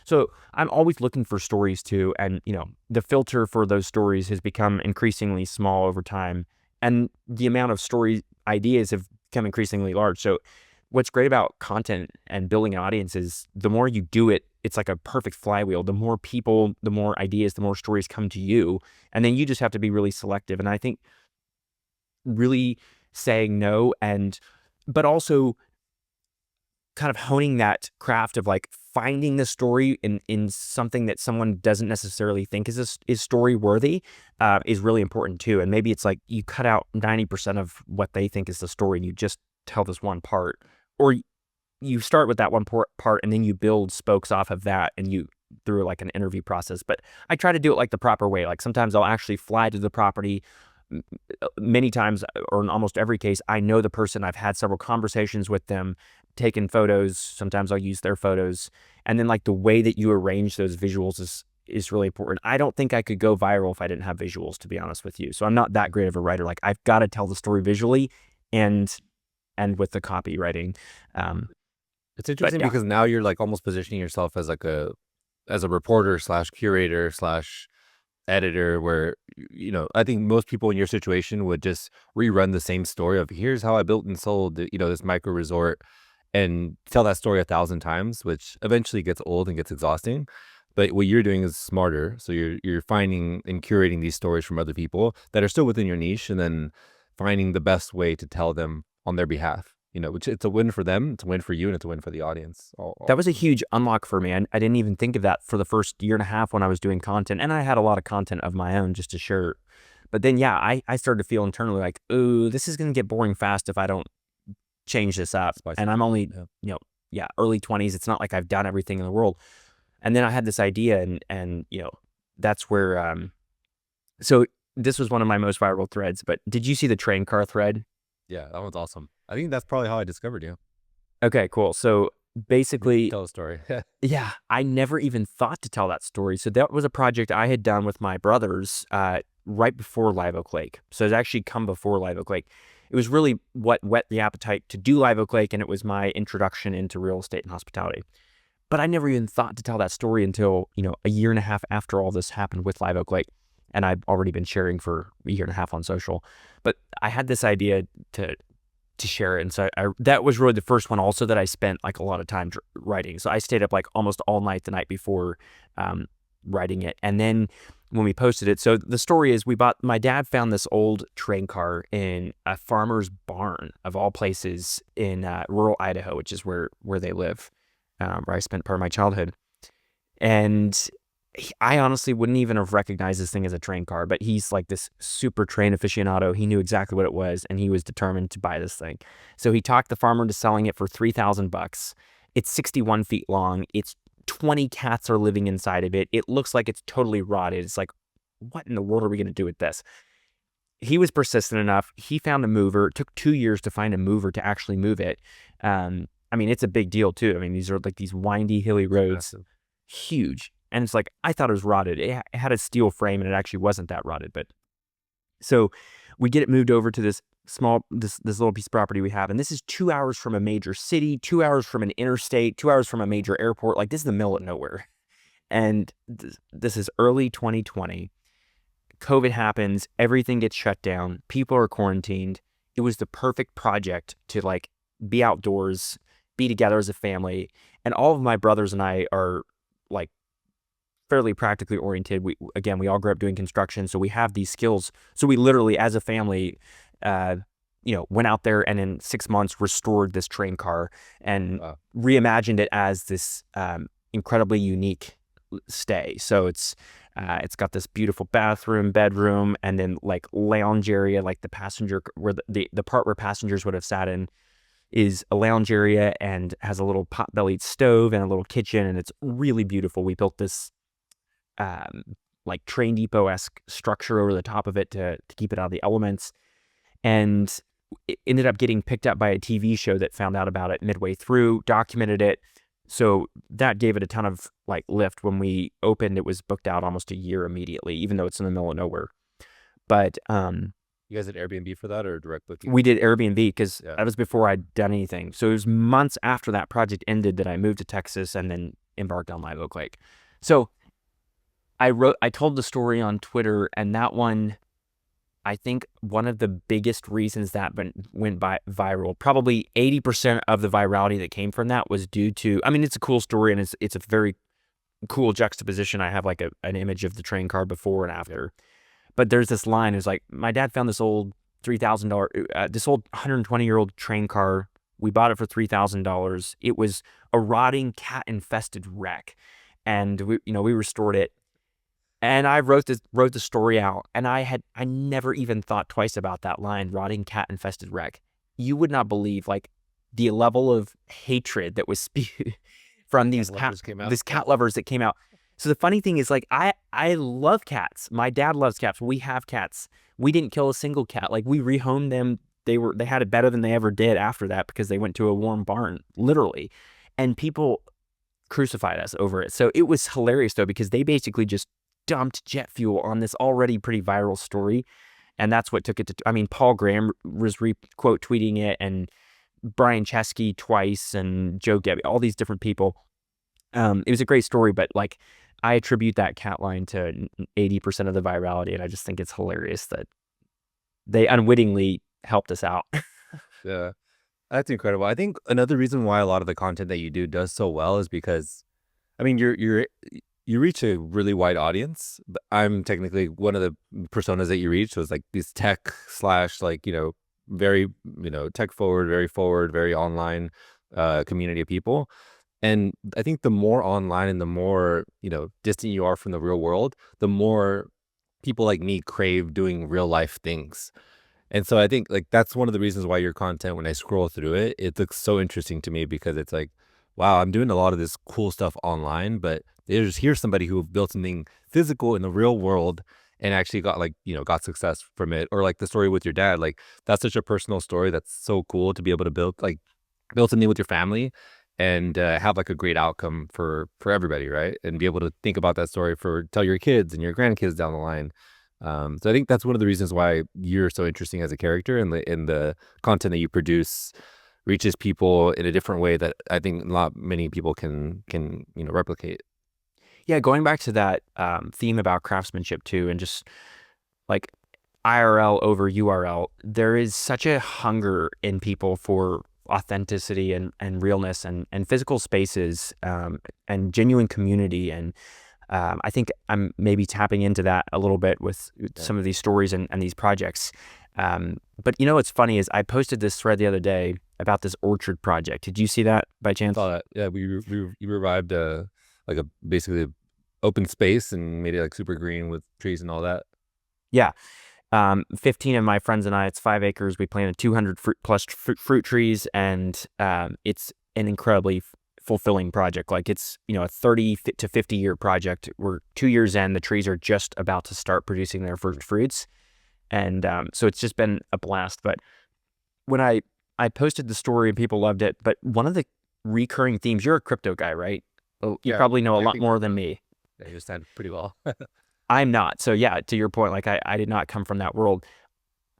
S1: So I'm always looking for stories too. And, the filter for those stories has become increasingly small over time. And the amount of story ideas have become increasingly large. So what's great about content and building an audience is the more you do it, it's like a perfect flywheel. The more people, the more ideas, the more stories come to you. And then you just have to be really selective. And I think really saying no, but also kind of honing that craft of like finding the story in something that someone doesn't necessarily think is story worthy is really important too. And maybe it's like you cut out 90% of what they think is the story and you just tell this one part, or you start with that one part and then you build spokes off of that and you through like an interview process. But I try to do it like the proper way. Like sometimes I'll actually fly to the property. Many times, or in almost every case, I know the person. I've had several conversations with them, taken photos. Sometimes I'll use their photos. And then like the way that you arrange those visuals is really important. I don't think I could go viral if I didn't have visuals, to be honest with you. So I'm not that great of a writer. Like I've got to tell the story visually and with the copywriting.
S2: It's interesting because now you're like almost positioning yourself as like a reporter / curator / editor, where I think most people in your situation would just rerun the same story of here's how I built and sold this micro resort and tell that story 1,000 times, which eventually gets old and gets exhausting. But what you're doing is smarter. So you're finding and curating these stories from other people that are still within your niche, and then finding the best way to tell them on their behalf. Which it's a win for them, it's a win for you, and it's a win for the audience.
S1: That was a huge unlock for me. I didn't even think of that for the first year and a half when I was doing content. And I had a lot of content of my own just to share. But then, I started to feel internally like, ooh, this is going to get boring fast if I don't change this up. And I'm only, early 20s. It's not like I've done everything in the world. And then I had this idea and that's where, so this was one of my most viral threads. But did you see the train car thread?
S2: Yeah, that one's awesome. I think that's probably how I discovered you.
S1: Okay, cool. So basically,
S2: tell a story.
S1: Yeah, I never even thought to tell that story. So that was a project I had done with my brothers right before Live Oak Lake. So it's actually come before Live Oak Lake. It was really what whet the appetite to do Live Oak Lake, and it was my introduction into real estate and hospitality. But I never even thought to tell that story until, a year and a half after all this happened with Live Oak Lake. And I've already been sharing for a year and a half on social. But I had this idea to to share it. And so that was really the first one also that I spent like a lot of time writing. So I stayed up like almost all night the night before writing it. And then when we posted it, so the story is my dad found this old train car in a farmer's barn of all places in rural Idaho, which is where they live, where I spent part of my childhood. And I honestly wouldn't even have recognized this thing as a train car, but he's like this super train aficionado. He knew exactly what it was, and he was determined to buy this thing. So he talked the farmer into selling it for $3,000. It's 61 feet long. It's 20 cats are living inside of it. It looks like it's totally rotted. It's like, what in the world are we going to do with this? He was persistent enough. He found a mover. It took 2 years to find a mover to actually move it. I mean, it's a big deal too. I mean, these are like these windy, hilly roads, huge. And it's like, I thought it was rotted. It had a steel frame and it actually wasn't that rotted. But so we get it moved over to this little piece of property we have. And this is 2 hours from a major city, 2 hours from an interstate, 2 hours from a major airport. Like, this is the middle of nowhere. And this is early 2020. COVID happens. Everything gets shut down. People are quarantined. It was the perfect project to like be outdoors, be together as a family. And all of my brothers and I are like fairly practically oriented. We all grew up doing construction, so we have these skills. So we literally, as a family, went out there and in 6 months restored this train car and reimagined it as this incredibly unique stay. So it's got this beautiful bathroom, bedroom, and then like lounge area, like the passenger where the part where passengers would have sat in is a lounge area and has a little pot-bellied stove and a little kitchen, and it's really beautiful. We built this like train depot-esque structure over the top of it to keep it out of the elements, and it ended up getting picked up by a TV show that found out about it midway through, documented it. So that gave it a ton of like lift. When we opened, it was booked out almost a year immediately, even though it's in the middle of nowhere. But
S2: you guys did Airbnb for that or direct booking?
S1: We did Airbnb because that was before I'd done anything. So it was months after that project ended that I moved to Texas and then embarked on Live Oak Lake. So I told the story on Twitter, and that one, I think one of the biggest reasons that went viral, probably 80% of the virality that came from that was due to, I mean, it's a cool story and it's a very cool juxtaposition. I have like an image of the train car before and after, but there's this line. It's like, my dad found this old $3,000, this old 120-year-old train car. We bought it for $3,000. It was a rotting, cat-infested wreck, and we restored it. And I wrote the story out, and I never even thought twice about that line, rotting cat-infested wreck. You would not believe like the level of hatred that was spewed from these cat lovers that came out. So the funny thing is, like, I love cats. My dad loves cats. We have cats. We didn't kill a single cat. Like, we rehomed them. They had it better than they ever did after that because they went to a warm barn, literally. And people crucified us over it. So it was hilarious though, because they basically just dumped jet fuel on this already pretty viral story, and that's what took it to. I mean, Paul Graham was quote tweeting it, and Brian Chesky twice, and Joe Gebby, all these different people. It was a great story, but like, I attribute that cat line to 80% of the virality, and I just think it's hilarious that they unwittingly helped us out.
S2: Yeah, that's incredible. I think another reason why a lot of the content that you do does so well is because, I mean, you reach a really wide audience. But I'm technically one of the personas that you reach. So it's like these tech / like, very, tech forward, very online community of people. And I think the more online and the more, distant you are from the real world, the more people like me crave doing real life things. And so I think like that's one of the reasons why your content, when I scroll through it, it looks so interesting to me, because it's like, wow, I'm doing a lot of this cool stuff online, but here's somebody who built something physical in the real world and actually got got success from it. Or like the story with your dad, like that's such a personal story. That's so cool to be able to build something with your family and have like a great outcome for everybody, right? And be able to think about that story tell your kids and your grandkids down the line. So I think that's one of the reasons why you're so interesting as a character, and the content that you produce reaches people in a different way that I think not many people can replicate.
S1: Yeah, going back to that theme about craftsmanship too, and just like, IRL over URL, there is such a hunger in people for authenticity and realness and physical spaces, and genuine community. And I think I'm maybe tapping into that a little bit with
S2: Yeah.
S1: some of these stories and these projects. But what's funny is I posted this thread the other day about this orchard project. Did you see that by chance?
S2: Saw that. Yeah, you revived like a basically open space and made it like super green with trees and all that.
S1: Yeah. 15 of my friends and I, it's 5 acres. We planted 200 plus fruit trees, and it's an incredibly fulfilling project. Like, it's, a 30 to 50 year project. We're 2 years in, the trees are just about to start producing their first fruits. And so it's just been a blast. But when I posted the story and people loved it, but one of the recurring themes, you're a crypto guy, right? Oh, you probably know a lot more than me.
S2: Yeah, you understand pretty well.
S1: I'm not. So yeah, to your point, like I did not come from that world.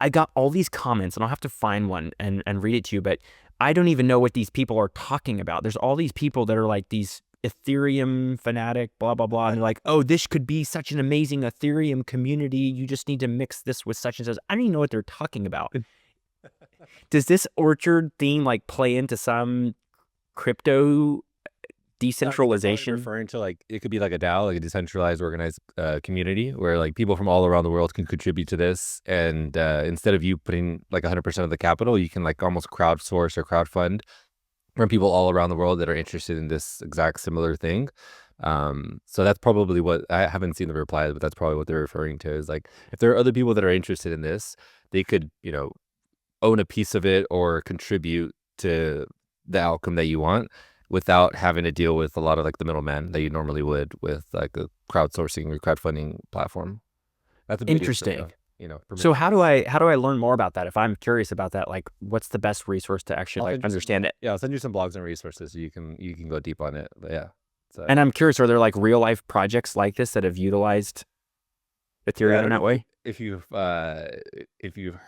S1: I got all these comments, and I'll have to find one and read it to you, but I don't even know what these people are talking about. There's all these people that are like these Ethereum fanatic, blah, blah, blah. And they're like, oh, this could be such an amazing Ethereum community. You just need to mix this with such and such. I don't even know what they're talking about. Does this orchard theme like play into some crypto decentralization?
S2: Referring to like, it could be like a DAO, like a decentralized organized community where like people from all around the world can contribute to this. And instead of you putting like 100% of the capital, you can like almost crowdsource or crowdfund from people all around the world that are interested in this exact similar thing. So that's probably what, I haven't seen the replies, but that's probably what they're referring to, is like, if there are other people that are interested in this, they could, own a piece of it or contribute to the outcome that you want without having to deal with a lot of like the middleman that you normally would with like a crowdsourcing or crowdfunding platform. That's
S1: Interesting.
S2: For me.
S1: So how do I learn more about that? If I'm curious about that, like, what's the best resource to actually like understand it?
S2: Yeah, I'll send you some blogs and resources so you can go deep on it. But yeah.
S1: And I'm curious, are there like real life projects like this that have utilized Ethereum in that way?
S2: If you've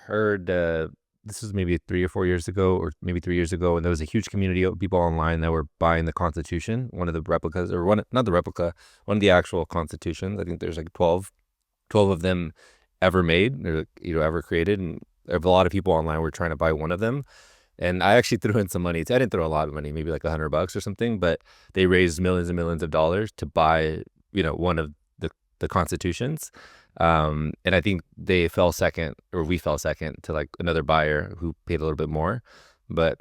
S2: heard, this was maybe 3 or 4 years ago, or maybe 3 years ago, and there was a huge community of people online that were buying the Constitution, one of the replicas, or not the replica, one of the actual constitutions. I think there's like 12 of them ever made, or ever created, and a lot of people online were trying to buy one of them. And I actually threw in some money. I didn't throw a lot of money, maybe like $100 or something, but they raised millions and millions of dollars to buy, one of the constitutions. And I think they fell second, or we fell second to like another buyer who paid a little bit more. But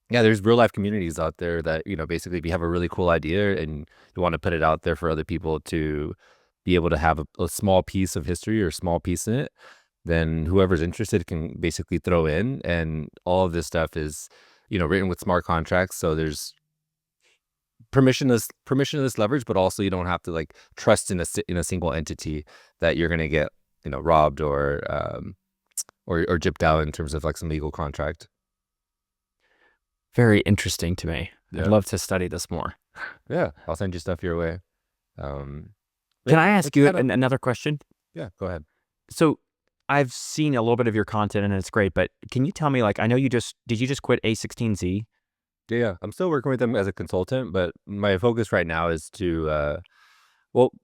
S2: yeah, there's real life communities out there that, basically if you have a really cool idea and you want to put it out there for other people to be able to have a small piece of history or a small piece in it, then whoever's interested can basically throw in. And all of this stuff is, written with smart contracts. So there's permissionless leverage, but also you don't have to like trust in a single entity that you're going to get, robbed or gypped out in terms of like some legal contract.
S1: Very interesting to me.
S2: Yeah.
S1: I'd love to study this more.
S2: Yeah, I'll send you stuff your way.
S1: Can I ask you another question?
S2: Yeah, go ahead.
S1: So I've seen a little bit of your content and it's great, but can you tell me, like, I know did you just quit A16Z?
S2: Yeah, I'm still working with them as a consultant, but my focus right now is to,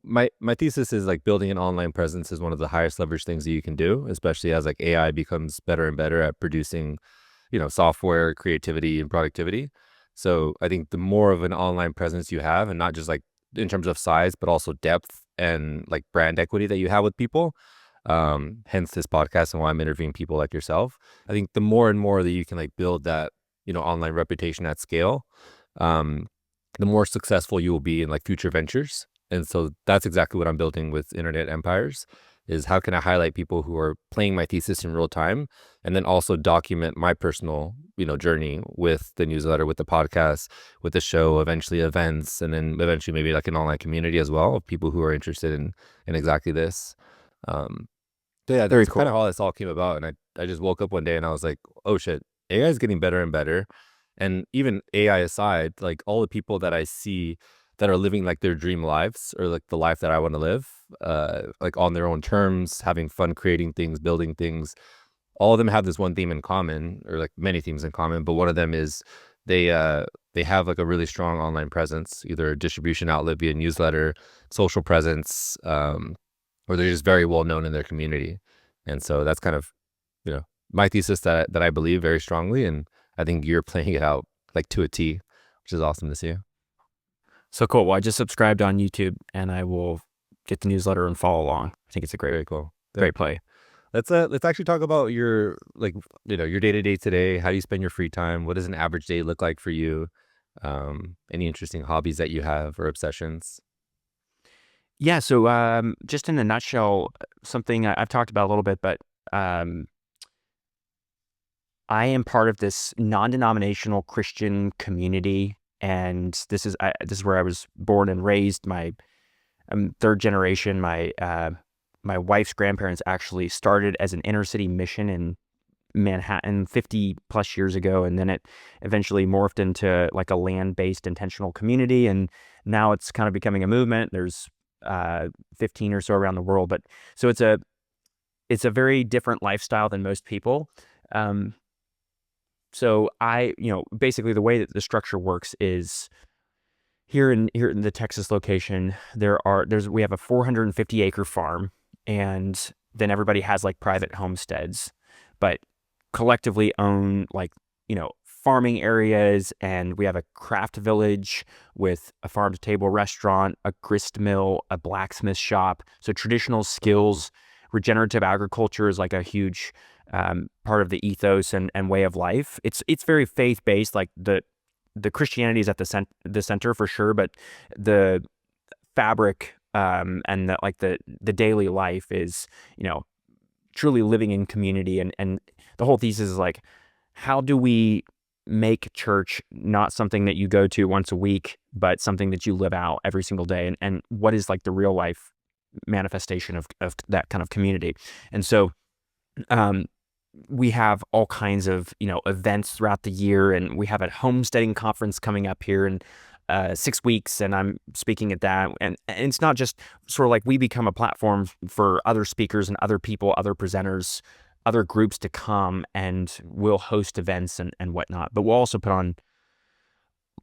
S2: my thesis is like building an online presence is one of the highest leverage things that you can do, especially as like AI becomes better and better at producing, software, creativity, and productivity. So I think the more of an online presence you have, and not just like in terms of size, but also depth and like brand equity that you have with people, hence this podcast and why I'm interviewing people like yourself. I think the more and more that you can like build that, online reputation at scale, the more successful you will be in like future ventures. And so that's exactly what I'm building with Internet Empires, is how can I highlight people who are playing my thesis in real time, and then also document my personal, journey with the newsletter, with the podcast, with the show, eventually events, and then eventually maybe like an online community as well of people who are interested in exactly this. So yeah,
S1: Very
S2: that's
S1: cool.
S2: kind of how this all came about. And I just woke up one day and I was like, oh shit, AI is getting better and better. And even AI aside, like all the people that I see that are living like their dream lives, or like the life that I want to live, like on their own terms, having fun, creating things, building things, all of them have this one theme in common, or like many themes in common. But one of them is they have like a really strong online presence, either a distribution outlet via newsletter, social presence, or they're just very well known in their community. And so that's kind of, my thesis that I believe very strongly. And I think you're playing it out like to a T, which is awesome to see.
S1: So cool. Well, I just subscribed on YouTube, and I will get the newsletter and follow along. I think it's a
S2: Very cool.
S1: great play.
S2: Let's actually talk about your your day-to-day today. How do you spend your free time? What does an average day look like for you? Any interesting hobbies that you have or obsessions?
S1: Yeah. So, just in a nutshell, something I've talked about a little bit, but um, I am part of this non-denominational Christian community, and this is where I was born and raised. I'm third generation. My wife's grandparents actually started as an inner city mission in Manhattan 50 plus years ago, and then it eventually morphed into like a land-based intentional community, and now it's kind of becoming a movement. There's 15 or so around the world, but so it's a very different lifestyle than most people. Um, so basically the way that the structure works is here in the Texas location, we have a 450-acre farm, and then everybody has like private homesteads, but collectively own like, farming areas, and we have a craft village with a farm to table restaurant, a grist mill, a blacksmith shop. So traditional skills, regenerative agriculture is like a huge part of the ethos and way of life. It's very faith based, like the Christianity is at the center for sure, but the fabric and the daily life is, truly living in community, and the whole thesis is like, how do we make church not something that you go to once a week, but something that you live out every single day, and what is like the real life manifestation of that kind of community. And so um we have all kinds of, events throughout the year, and we have a homesteading conference coming up here in 6 weeks, and I'm speaking at that. And it's not just sort of like we become a platform for other speakers and other people, other presenters, other groups to come, and we'll host events and whatnot. But we'll also put on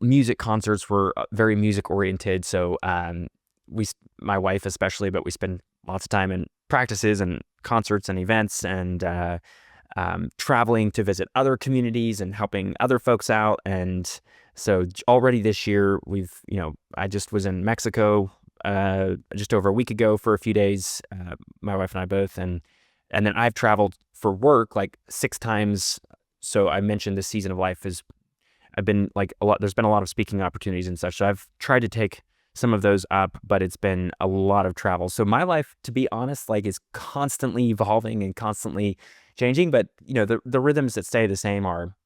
S1: music concerts. We're very music oriented. So my wife especially, but we spend lots of time in practices and concerts and events, and traveling to visit other communities and helping other folks out. And so already this year I just was in Mexico just over a week ago for a few days, my wife and I both, and then I've traveled for work like 6 times. So I mentioned this season of life I've been like there's been a lot of speaking opportunities and such. So I've tried to take some of those up, but it's been a lot of travel. So my life, to be honest, like is constantly evolving and constantly changing. But the rhythms that stay the same are,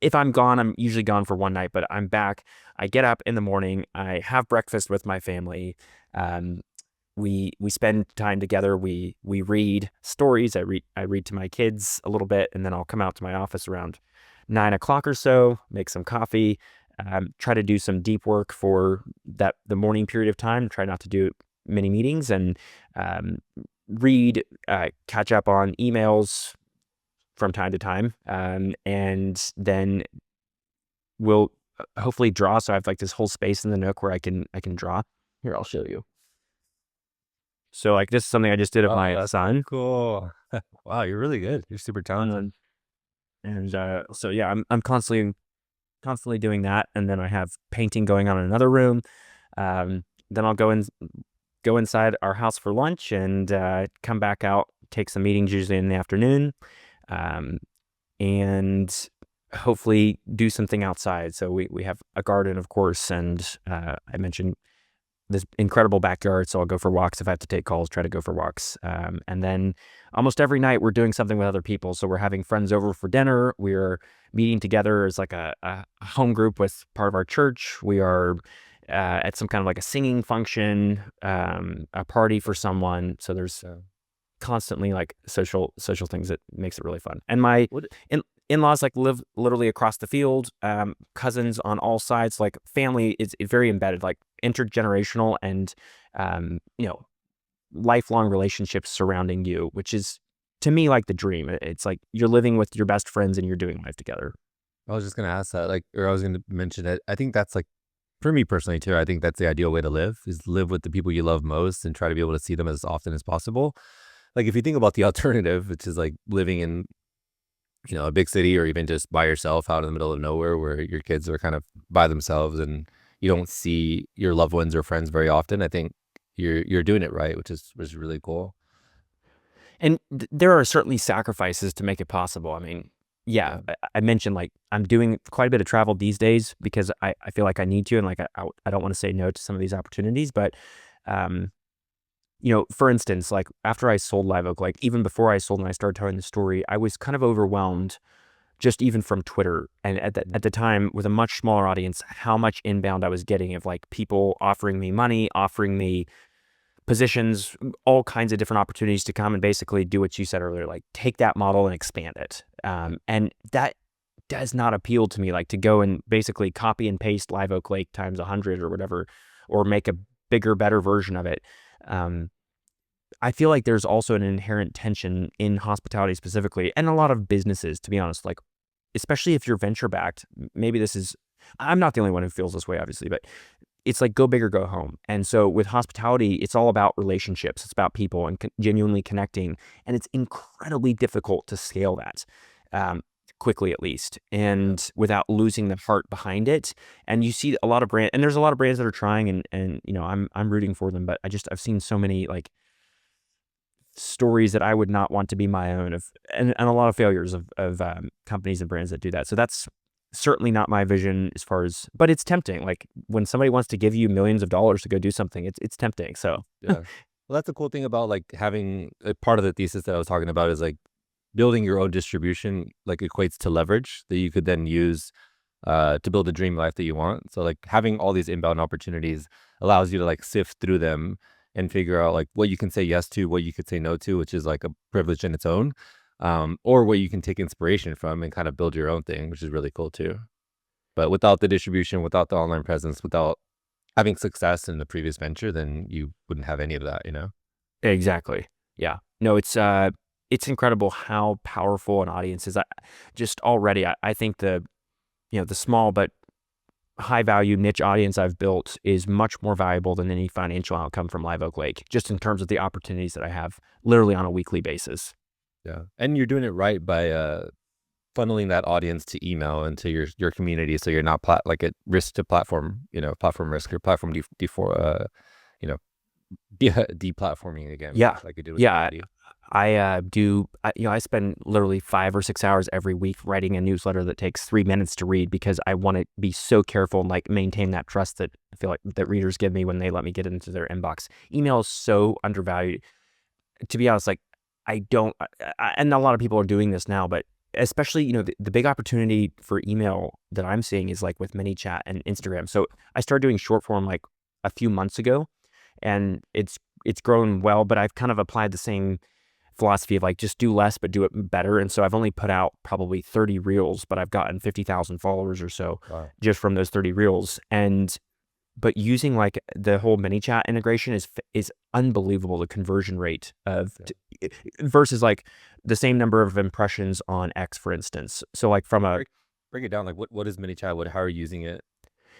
S1: if I'm gone, I'm usually gone for one night, but I'm back. I get up in the morning, I have breakfast with my family. We spend time together. We read stories. I read to my kids a little bit, and then I'll come out to my office around 9 o'clock or so, make some coffee, try to do some deep work for the morning period of time. Try not to do many meetings, and read, catch up on emails from time to time, and then we'll hopefully draw. So I have like this whole space in the Nook where I can draw. Here, I'll show you. So like this is something I just did of my son.
S2: Cool. Wow, you're really good. You're super talented.
S1: And so yeah, I'm constantly doing that, and then I have painting going on in another room. Then I'll go inside our house for lunch, and come back out, take some meetings usually in the afternoon, and hopefully do something outside. So we have a garden, of course, and I mentioned this incredible backyard, so I'll go for walks if I have to take calls, try to go for walks. And then almost every night we're doing something with other people. So we're having friends over for dinner. We're meeting together as like a home group with part of our church. We are at some kind of like a singing function, a party for someone. So there's constantly like social things that makes it really fun. And my in-laws like live literally across the field, cousins on all sides, like family is very embedded, like intergenerational, and lifelong relationships surrounding you, which is to me like the dream. It's like you're living with your best friends and you're doing life together.
S2: I was just gonna ask that, or I was gonna mention it. I think that's like, for me personally too, I think that's the ideal way to live, is live with the people you love most and try to be able to see them as often as possible. like if you think about the alternative, which is like living in, a big city or even just by yourself out in the middle of nowhere where your kids are kind of by themselves and you don't see your loved ones or friends very often, I think you're doing it right, which is really cool.
S1: And there are certainly sacrifices to make it possible. I mean, yeah,
S2: Yeah.
S1: I mentioned like I'm doing quite a bit of travel these days because I feel like I need to, and like I don't want to say no to some of these opportunities. But, um, for instance, like after I sold Live Oak, like even before I sold and I started telling the story, I was kind of overwhelmed just even from Twitter. And at the time with a much smaller audience, how much inbound I was getting of like people offering me money, offering me positions, all kinds of different opportunities to come and basically do what you said earlier, like take that model and expand it. And that does not appeal to me, like to go and basically copy and paste Live Oak Lake times 100 or whatever, or make a bigger, better version of it. Um, I feel like there's also an inherent tension in hospitality specifically, and a lot of businesses, to be honest, like especially if you're venture backed. Maybe this is, I'm not the only one who feels this way, obviously, but it's like go big or go home. And so with hospitality, it's all about relationships. It's about people and genuinely connecting. And it's incredibly difficult to scale that quickly, at least, and without losing the heart behind it. And you see a lot of and there's a lot of brands that are trying, and I'm rooting for them. But I've seen so many like stories that I would not want to be my own of, and a lot of failures of companies and brands that do that. So that's certainly not my vision as far as, but it's tempting. Like when somebody wants to give you millions of dollars to go do something, it's tempting. So
S2: Yeah. Well, that's the cool thing about like having a part of the thesis that I was talking about is like building your own distribution like equates to leverage that you could then use to build the dream life that you want. So like having all these inbound opportunities allows you to like sift through them and figure out like what you can say yes to, what you could say no to, which is like a privilege in its own, or what you can take inspiration from and kind of build your own thing, which is really cool too. But without the distribution, without the online presence, without having success in the previous venture, then you wouldn't have any of that, you know?
S1: exactly. Yeah. No, it's incredible how powerful an audience is. Just already, I think the small but high value niche audience I've built is much more valuable than any financial outcome from Live Oak Lake, just in terms of the opportunities that I have literally on a weekly basis.
S2: Yeah. And you're doing it right by funneling that audience to email into your community, so you're not like at risk to platform, platform risk or platform you know, deplatforming again,
S1: Yeah.
S2: like you did with
S1: Yeah.
S2: community.
S1: I spend literally 5 or 6 hours every week writing a newsletter that takes 3 minutes to read because I want to be so careful and like maintain that trust that I feel like that readers give me when they let me get into their inbox. Email is so undervalued. To be honest, like I don't, and a lot of people are doing this now, but especially, the big opportunity for email that I'm seeing is like with ManyChat and Instagram. So I started doing short form like a few months ago, and it's grown well, but I've kind of applied the same philosophy of like just do less but do it better. And so I've only put out probably 30 reels, but I've gotten 50,000 followers or so
S2: Wow.
S1: just from those 30 reels. And but using like the whole ManyChat integration is unbelievable. The conversion rate of versus like the same number of impressions on X, for instance. So like from a,
S2: Break it down. Like what is ManyChat? How are you using it?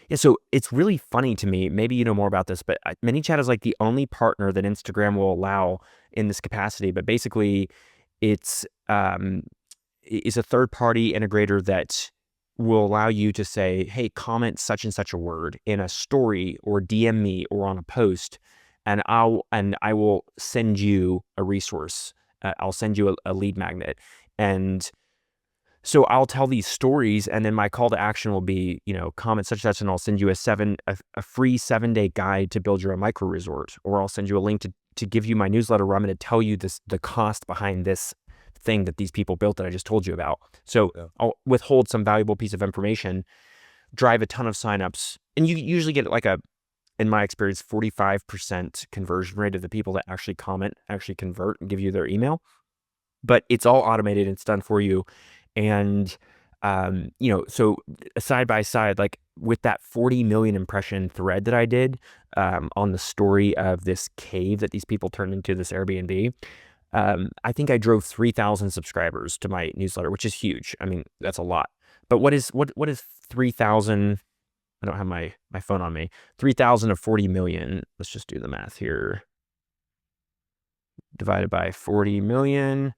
S1: yeah, so it's really funny to me. Maybe you know more about this, but ManyChat is like the only partner that Instagram will allow in this capacity. But basically, it's is a third party integrator that will allow you to say, "Hey, comment such and such a word in a story, or DM me, or on a post," and I will send you a resource. I'll send you a lead magnet, and so I'll tell these stories, and then my call to action will be, comment such and such, and I'll send you a free 7-day guide to build your own micro resort, or I'll send you a link to give you my newsletter where I'm going to tell you the cost behind this thing that these people built that I just told you about. So
S2: Yeah.
S1: I'll withhold some valuable piece of information, drive a ton of signups, and you usually get like in my experience, 45% conversion rate of the people that actually comment actually convert and give you their email. But it's all automated and it's done for you. And, so side by side, like with that 40 million impression thread that I did on the story of this cave that these people turned into this Airbnb, I think I drove 3,000 subscribers to my newsletter, which is huge. I mean, that's a lot. But what is 3,000? I don't have my phone on me. 3,000 of 40 million. Let's just do the math here. divided by 40 million.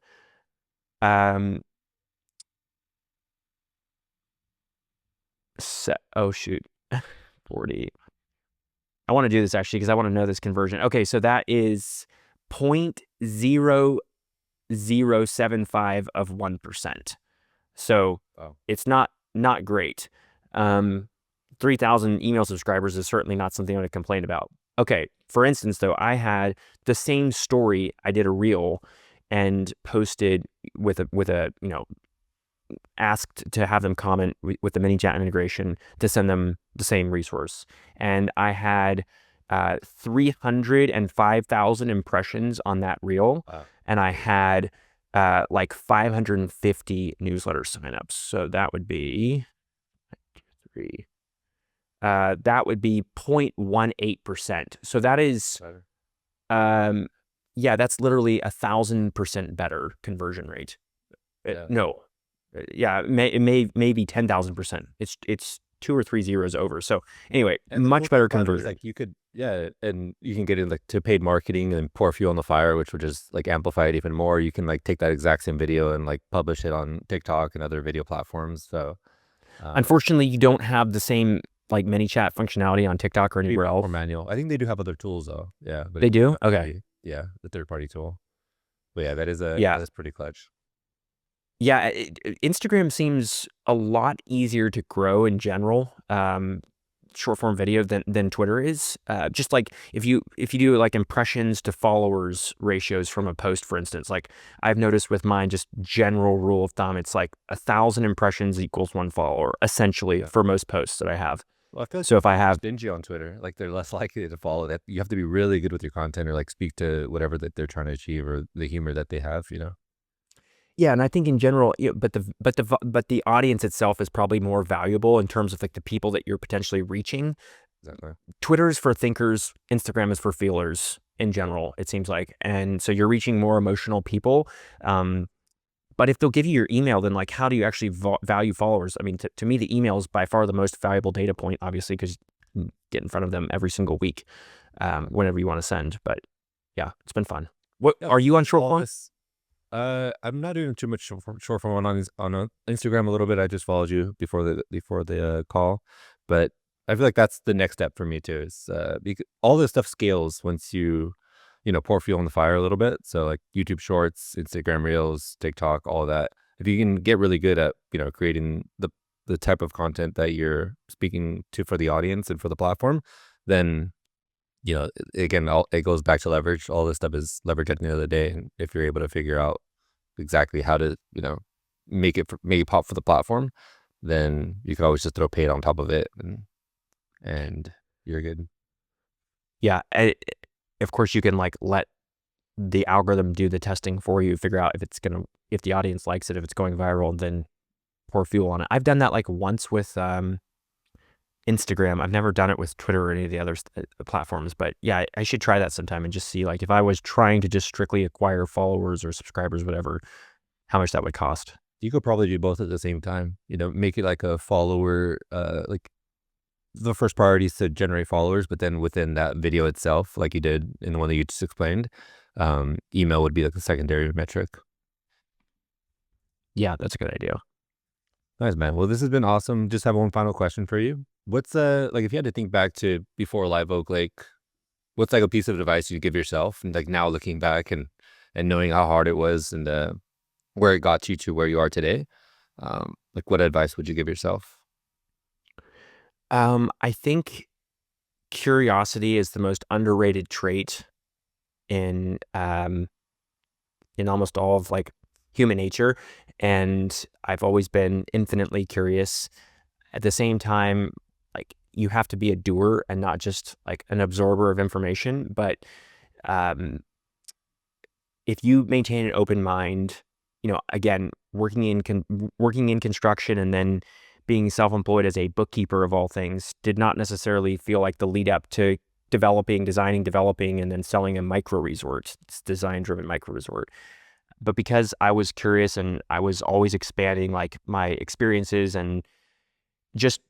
S1: Oh shoot, 40. I want to do this actually because I want to know this conversion. Okay, so that is 0.0075 of 1%. So it's not great. 3,000 email subscribers is certainly not something I would complain about. Okay, for instance, though, I had the same story. I did a reel and posted with a asked to have them comment with the ManyChat integration to send them the same resource. And I had 305,000 impressions on that reel.
S2: Wow.
S1: And I had like 550 newsletter signups. So that would be 3. That would be 0.18%. So that is, yeah, that's literally 1,000% better conversion rate. No, yeah, it may be 10,000%. It's 2 or 3 zeros over. So anyway, much better conversion.
S2: Like you could, and you can get in like to paid marketing and pour fuel on the fire, which would just like amplify it even more. You can like take that exact same video and like publish it on TikTok and other video platforms. So
S1: unfortunately, you don't have the same like ManyChat functionality on TikTok or anywhere else.
S2: Or manual. I think they do have other tools though. Yeah, but
S1: they do. Okay.
S2: Yeah, the third-party tool. But yeah, that's pretty clutch.
S1: Yeah, Instagram seems a lot easier to grow in general, short form video than Twitter is. Just like if you do like impressions to followers ratios from a post, for instance, like I've noticed with mine, just general rule of thumb, it's like 1,000 impressions equals 1 follower, essentially, for most posts that I have.
S2: Well, I feel like
S1: so if I have
S2: stingy on Twitter, like they're less likely to follow that. You have to be really good with your content or like speak to whatever that they're trying to achieve or the humor that they have,
S1: Yeah, and I think in general, but the audience itself is probably more valuable in terms of like the people that you're potentially reaching.
S2: Exactly.
S1: Twitter is for thinkers, Instagram is for feelers in general, it seems like, and so you're reaching more emotional people. But if they'll give you your email, then like how do you actually value followers? I mean, to me, the email is by far the most valuable data point, obviously, because you get in front of them every single week, whenever you want to send. But yeah, it's been fun. What are you on short form?
S2: I'm not doing too much short form on Instagram a little bit. I just followed you before the call, but I feel like that's the next step for me too. Is because all this stuff scales once you pour fuel on the fire a little bit. So like YouTube Shorts, Instagram Reels, TikTok, all of that. If you can get really good at creating the type of content that you're speaking to for the audience and for the platform, then again, it goes back to leverage. All this stuff is leverage at the end of the day. And if you're able to figure out exactly how to, make it pop for the platform, then you can always just throw paid on top of it and you're good.
S1: Yeah. Of course you can like let the algorithm do the testing for you, figure out if the audience likes it, if it's going viral, and then pour fuel on it. I've done that like once with, Instagram. I've never done it with Twitter or any of the other platforms, but yeah, I should try that sometime and just see like if I was trying to just strictly acquire followers or subscribers, whatever, how much that would cost.
S2: You could probably do both at the same time, make it like a follower, like the first priority is to generate followers, but then within that video itself, like you did in the one that you just explained, email would be like a secondary metric.
S1: Yeah, that's a good idea.
S2: Nice, man. Well, this has been awesome. Just have one final question for you. What's like if you had to think back to before Live Oak, like what's like a piece of advice you'd give yourself, and like now looking back and knowing how hard it was and where it got you to where you are today, like what advice would you give yourself?
S1: I think curiosity is the most underrated trait in almost all of like human nature, and I've always been infinitely curious. At the same time, like you have to be a doer and not just like an absorber of information. But if you maintain an open mind, again, working in construction and then being self-employed as a bookkeeper of all things did not necessarily feel like the lead up to designing, developing, and then selling a micro resort. It's design-driven micro resort. But because I was curious and I was always expanding like my experiences and just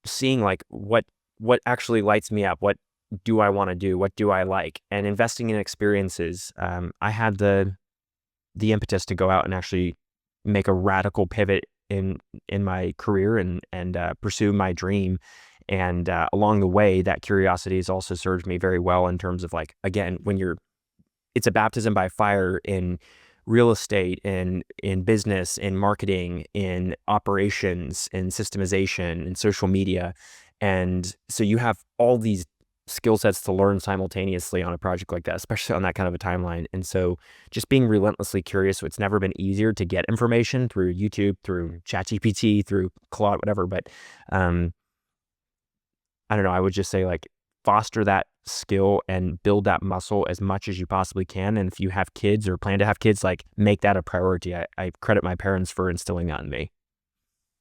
S1: seeing like what actually lights me up, what do I want to do? What do I like? And investing in experiences, I had the impetus to go out and actually make a radical pivot in my career and pursue my dream. And along the way, that curiosity has also served me very well in terms of, like, again, it's a baptism by fire in real estate, in business, in marketing, in operations, in systemization, in social media. And so you have all these skill sets to learn simultaneously on a project like that, especially on that kind of a timeline. And so just being relentlessly curious. So it's never been easier to get information through YouTube, through ChatGPT, through Claude, whatever. But I don't know, I would just say, like, foster that skill and build that muscle as much as you possibly can. And if you have kids or plan to have kids, like, make that a priority. I credit my parents for instilling that in me.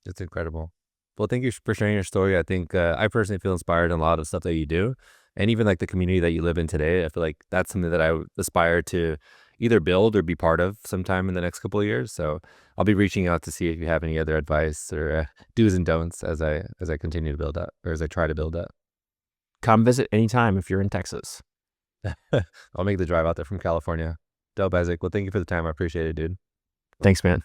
S2: It's incredible. Well, thank you for sharing your story. I think I personally feel inspired in a lot of stuff that you do. And even like the community that you live in today, I feel like that's something that I would aspire to either build or be part of sometime in the next couple of years. So I'll be reaching out to see if you have any other advice or do's and don'ts as I continue to build that, or as I try to build that.
S1: Come visit anytime if you're in Texas.
S2: I'll make the drive out there from California. Dope, Isaac. Well, thank you for the time. I appreciate it, dude.
S1: Thanks, man.